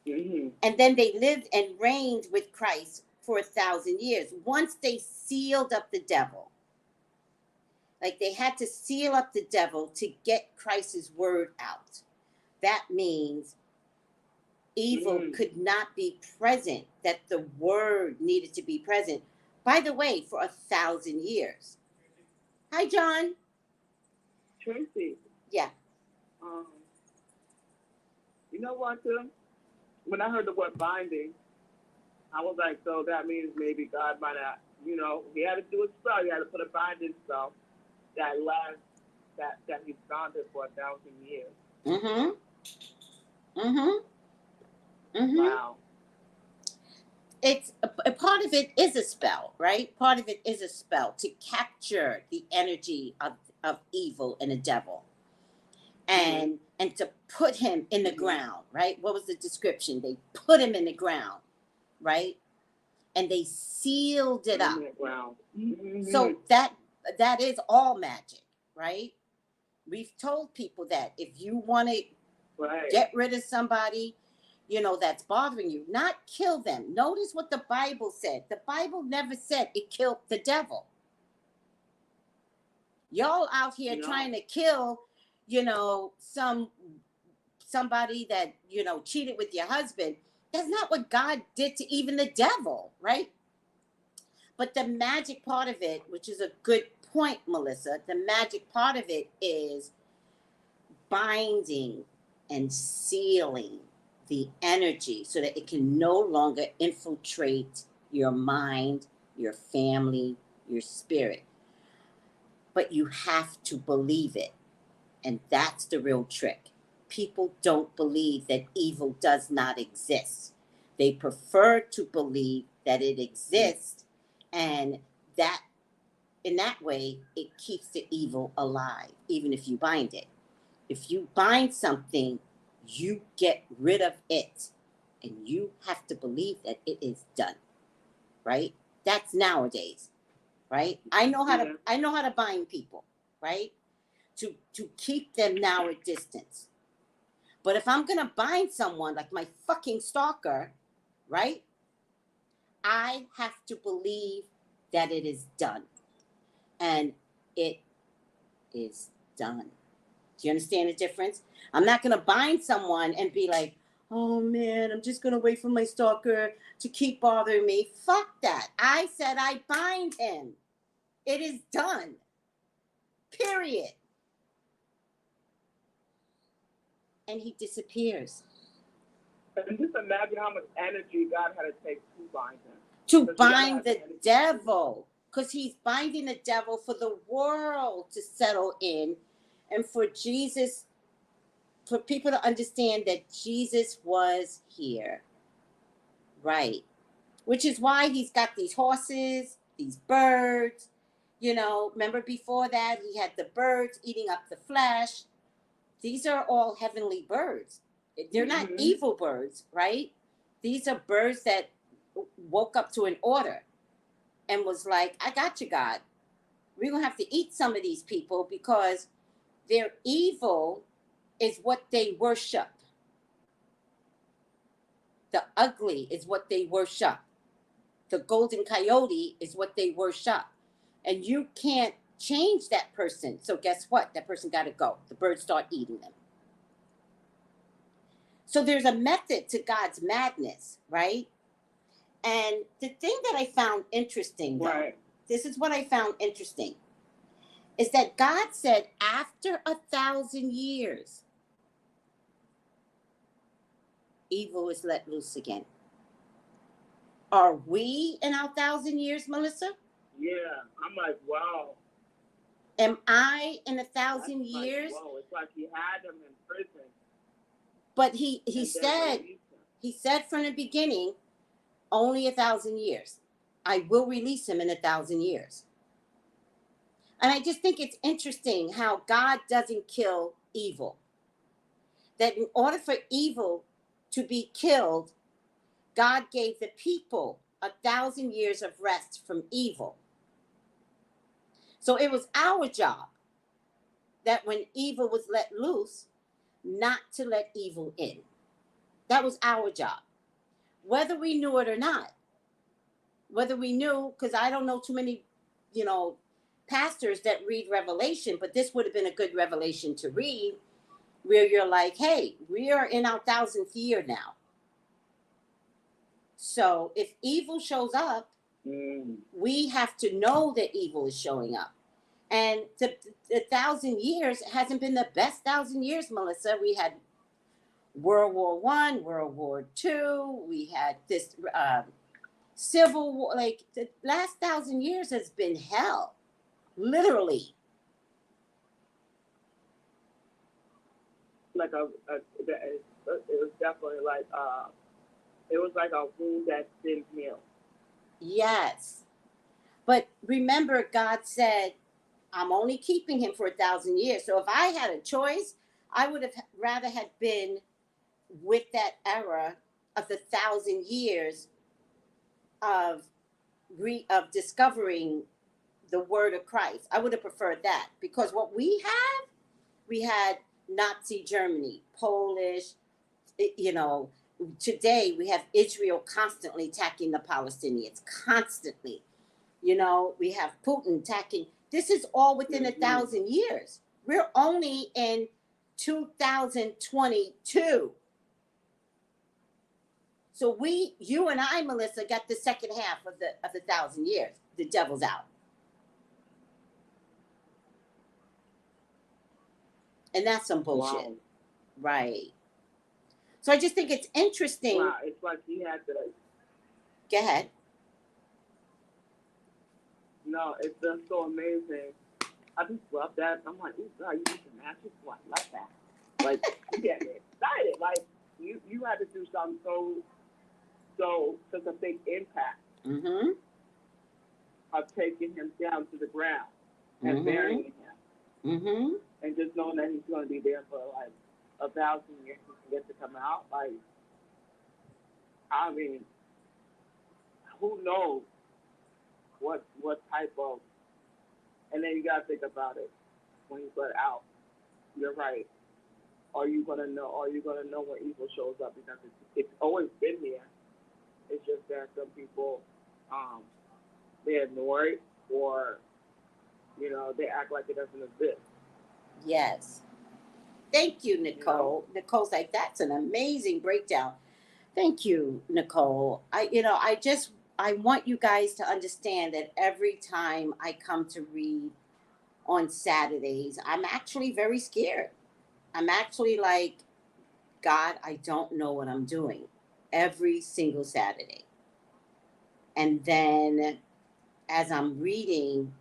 then they lived and reigned with Christ for 1,000 years. Once they sealed up the devil, like they had to seal up the devil to get Christ's word out. That means evil could not be present, that the word needed to be present. By the way, for 1,000 years. Hi, John. Tracy. Yeah. You know what, when I heard the word binding, I was like, so that means maybe God might have, he had to do a spell. He had to put a binding spell that he bounded for 1,000 years. Wow. It's a part of it is a spell, right? Part of it is a spell to capture the energy of evil and the devil, and to put him in the ground, right? What was the description? They put him in the ground, right? And they sealed it up. Wow. So that is all magic, right? We've told people that if you want to Right. get rid of somebody, you know, that's bothering you, not kill them. Notice what the Bible said. The Bible never said it killed the devil. Y'all out here No. trying to kill, you know, somebody that, you know, cheated with your husband. That's not what God did to even the devil, right? But the magic part of it, which is a good point, Melissa, the magic part of it is binding and sealing the energy so that it can no longer infiltrate your mind, your family, your spirit. But you have to believe it. And that's the real trick. People don't believe that evil does not exist. They prefer to believe that it exists, and that in that way it keeps the evil alive, even if you bind it. If you bind something, you get rid of it, and you have to believe that it is done. Right? That's nowadays. Right? I know how to bind people, right? To keep them now at distance. But if I'm gonna bind someone like my fucking stalker, right? I have to believe that it is done. And it is done. Do you understand the difference? I'm not gonna bind someone and be like, oh man, I'm just gonna wait for my stalker to keep bothering me. Fuck that. I said I bind him. It is done. Period. And he disappears. And just imagine how much energy God had to take to bind him. To bind the devil. Because he's binding the devil for the world to settle in. And for Jesus, for people to understand that Jesus was here. Right. Which is why he's got these horses, these birds. You know, remember before that, he had the birds eating up the flesh. These are all heavenly birds. They're not evil birds, right? These are birds that woke up to an order and was like, I got you, God. We're going to have to eat some of these people because their evil is what they worship. The ugly is what they worship. The golden coyote is what they worship. And you can't change that person. So guess what? That person got to go. The birds start eating them. So there's a method to God's madness, right? And the thing that I found interesting, though, right. This is what I found interesting, is that God said after 1,000 years, evil is let loose again. Are we in our 1,000 years, Melissa? Yeah, I'm like, wow. Am I in 1,000 years? Like, whoa, it's like he had them in prison. But he said from the beginning, only 1,000 years. I will release him in 1,000 years. And I just think it's interesting how God doesn't kill evil. That in order for evil to be killed, God gave the people 1,000 years of rest from evil. So it was our job that when evil was let loose, not to let evil in. That was our job. Whether we knew it or not. Whether we knew, because I don't know too many, pastors that read Revelation, but this would have been a good revelation to read, where you're like, hey, we are in our 1,000th year now. So if evil shows up, we have to know that evil is showing up. And the 1,000 years hasn't been the best 1,000 years, Melissa. We had World War I, World War II. We had this Civil War. Like the last 1,000 years has been hell, literally. Like it was definitely like it was like a wound that didn't heal. Yes, but remember, God said, I'm only keeping him for 1,000 years. So if I had a choice, I would have rather had been with that era of the 1,000 years of discovering the word of Christ. I would have preferred that, because what we have we had Nazi Germany, Polish, you know, today we have Israel constantly attacking the Palestinians, constantly. You know, we have Putin attacking. This is all within 1,000 years. We're only in 2022. So you and I, Melissa, got the second half of the 1,000 years. The devil's out. And that's some bullshit. Wow. Right. So I just think it's interesting. Wow, it's like he had to. Go ahead. No, it's just so amazing. I just love that. I'm like, ooh, God, you need some magic? Well, I love that. Like, you get me excited. Like, you had to do something such a big impact of taking him down to the ground and burying him. And just knowing that he's going to be there for like 1,000 years to get to come out. Like, I mean, who knows what type of, and then you got to think about it when you get out. You're right. Are you going to know when evil shows up? Because it's always been there. It's just that some people, they ignore it, or, you know, they act like it doesn't exist. Yes. Thank you, Nicole. You know? Nicole's like, that's an amazing breakdown. Thank you, Nicole. I want you guys to understand that every time I come to read on Saturdays, I'm actually very scared. I'm actually like, God, I don't know what I'm doing every single Saturday. And then as I'm reading,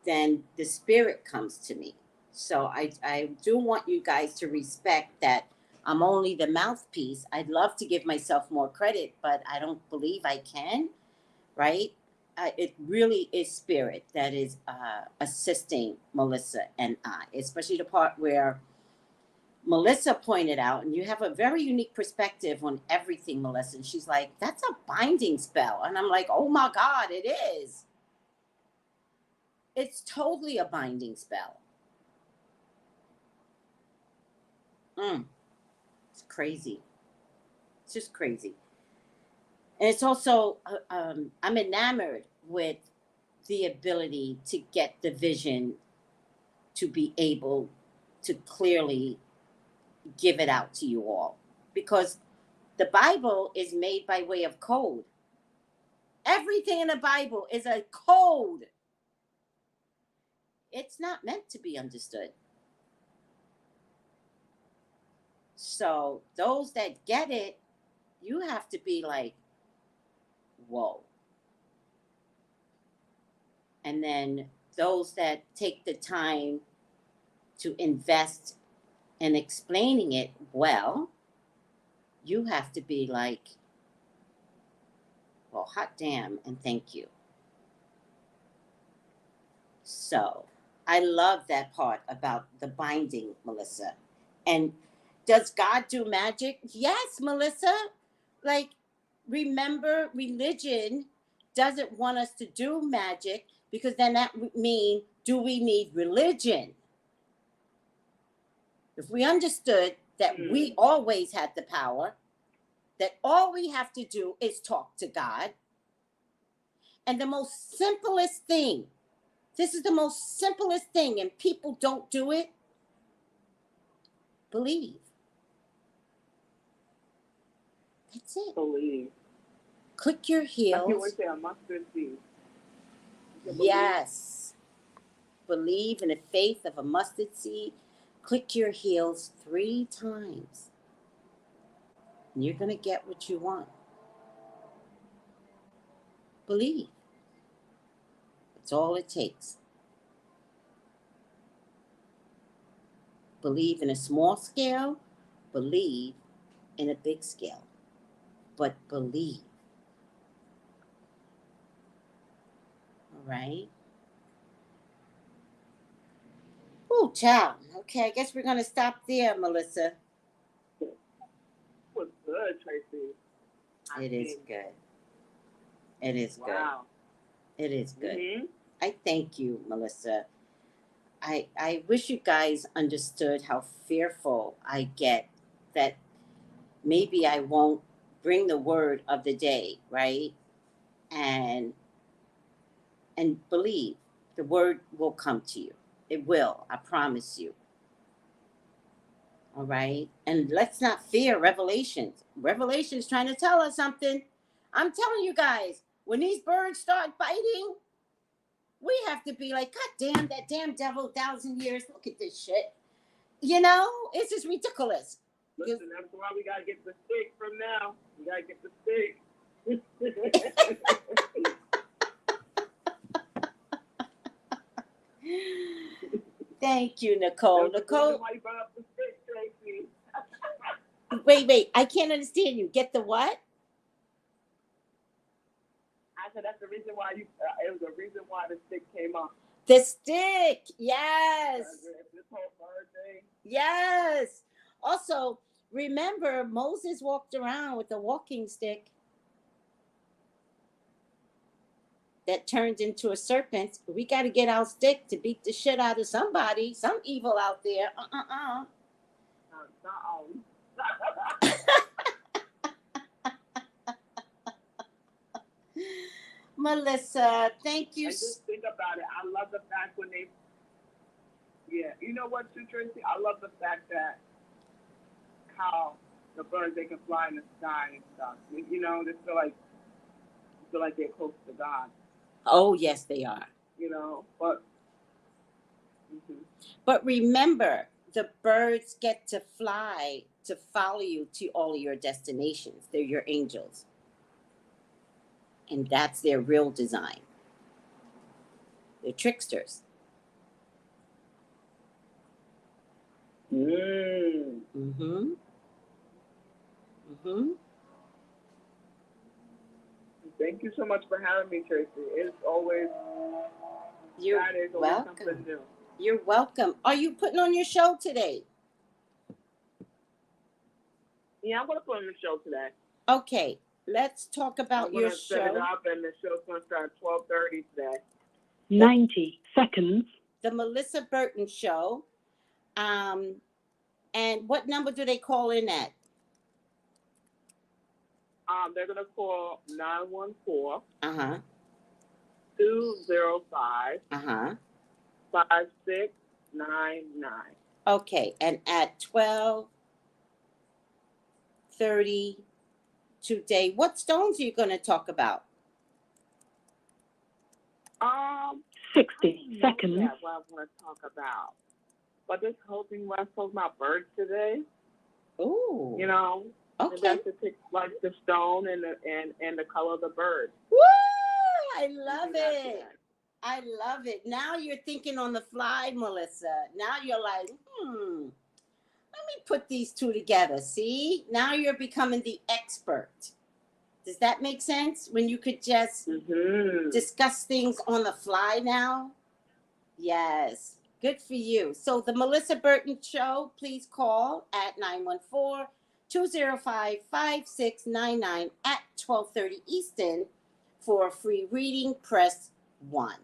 then the Spirit comes to me. So I do want you guys to respect that I'm only the mouthpiece. I'd love to give myself more credit, but I don't believe I can, right? It really is Spirit that is assisting Melissa and I, especially the part where Melissa pointed out, and you have a very unique perspective on everything, Melissa. And she's like, that's a binding spell. And I'm like, oh my God, it is. It's totally a binding spell. It's crazy. It's just crazy. And it's also, I'm enamored with the ability to get the vision to be able to clearly give it out to you all. Because the Bible is made by way of code. Everything in the Bible is a code. It's not meant to be understood. So those that get it, you have to be like, whoa. And then those that take the time to invest in explaining it well, you have to be like, well, hot damn, and thank you. So I love that part about the binding, Melissa. And does God do magic? Yes, Melissa. Like, remember, religion doesn't want us to do magic, because then that would mean, do we need religion? If we understood that we always had the power, that all we have to do is talk to God, and the most simplest thing, this is the most simplest thing, and people don't do it, believe. That's it. Believe. Click your heels. I can't wait to say a mustard seed. Yes. Believe in the faith of a mustard seed. Click your heels 3 times. And you're going to get what you want. Believe. That's all it takes. Believe in a small scale. Believe in a big scale. But believe. All right? Oh, child. Okay, I guess we're going to stop there, Melissa. It was good, Tracy. It is good. It is good. Wow. It is good. Mm-hmm. I thank you, Melissa. I wish you guys understood how fearful I get that maybe I won't bring the word of the day, right? And believe the word will come to you. It will, I promise you. All right? And let's not fear revelations. Revelation's trying to tell us something. I'm telling you guys, when these birds start biting, we have to be like, God damn, that damn devil, 1,000 years. Look at this shit. You know, it's just ridiculous. Listen, that's why we gotta get the stick from now. We gotta get the stick. Thank you, Nicole. That's Nicole, why you brought up the stick, Tracy. wait, I can't understand you. Get the what? I said that's the reason why it was the reason why the stick came up. The stick. Yes. This whole bird thing. Yes. Also, remember Moses walked around with a walking stick that turned into a serpent. We got to get our stick to beat the shit out of somebody, some evil out there. Melissa, thank you. And just think about it. I love the fact when they, you know what, too, Tracy? I love the fact that how the birds, they can fly in the sky and stuff. You know, they feel like they're close to God. Oh, yes, they are. You know, but. But remember, the birds get to fly to follow you to all of your destinations. They're your angels. And that's their real design. They're tricksters. Thank you so much for having me, Tracy. It's always welcome. Something new. You're welcome. Are you putting on your show today? Yeah, I'm going to put on the show today. Okay, let's talk about your show. I'm going to set it up, and the show's going to start at 12:30 today. 90 seconds. The Melissa Burton Show. And what number do they call in at? They're going to call 914. 205. 5699. Okay, and at 12:30 today, what stones are you going to talk about? 60 seconds. That's what I want to talk about. But this whole thing, when I talk about birds today, ooh, you know, okay, and that's like the stone and the color of the bird. Woo! I love it. I love it. Now you're thinking on the fly, Melissa. Now you're like, let me put these two together. See? Now you're becoming the expert. Does that make sense? When you could just discuss things on the fly now? Yes. Good for you. So the Melissa Burton Show, please call at 914-205-5699 at 12:30 Eastern for a free reading. Press 1.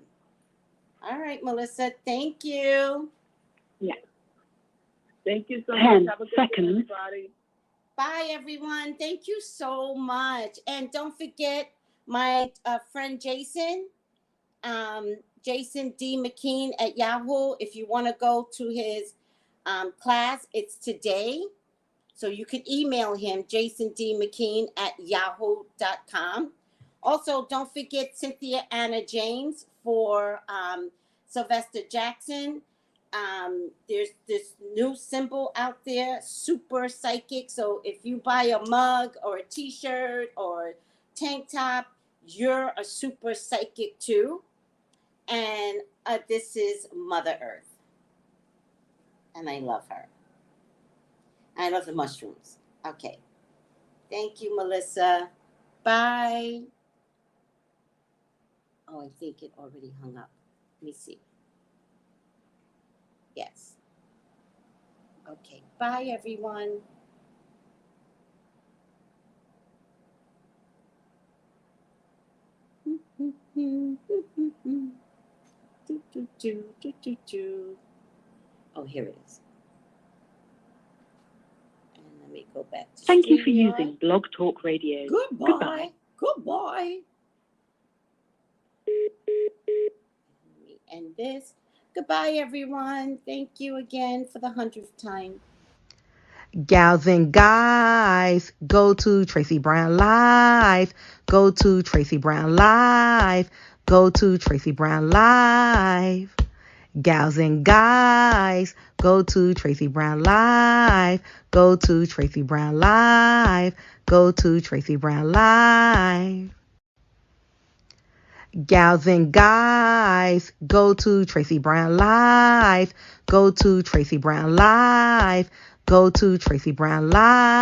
All right, Melissa. Thank you. Yeah. Thank you so 10 much. Have a good seconds. day, everybody. Bye, everyone. Thank you so much. And don't forget my friend Jason, Jason D. McKean at Yahoo. If you want to go to his class, it's today. So you can email him, jasondmckean@yahoo.com. Also, don't forget Cynthia Anna James for Sylvester Jackson. There's this new symbol out there, super psychic. So if you buy a mug or a t-shirt or tank top, you're a super psychic too. And this is Mother Earth. And I love her. I love the mushrooms. Okay. Thank you, Melissa. Bye. Oh, I think it already hung up. Let me see. Yes. Okay. Bye, everyone. Do, do, do, do, do, do. Oh, here it is. And let me go back to Thank you for StreamYard. using Blog Talk Radio. Goodbye. Goodbye. Let me end this. Goodbye, everyone. Thank you again for the 100th time. Gals and guys, go to Tracey Brown Live. Go to Tracey Brown Live. Go to Tracey Brown Live. Gals and guys, go to Tracey Brown Live. Go to Tracey Brown Live. Go to Tracey Brown Live. Gals and guys, go to Tracey Brown Live. Go to Tracey Brown Live. Go to Tracey Brown Live.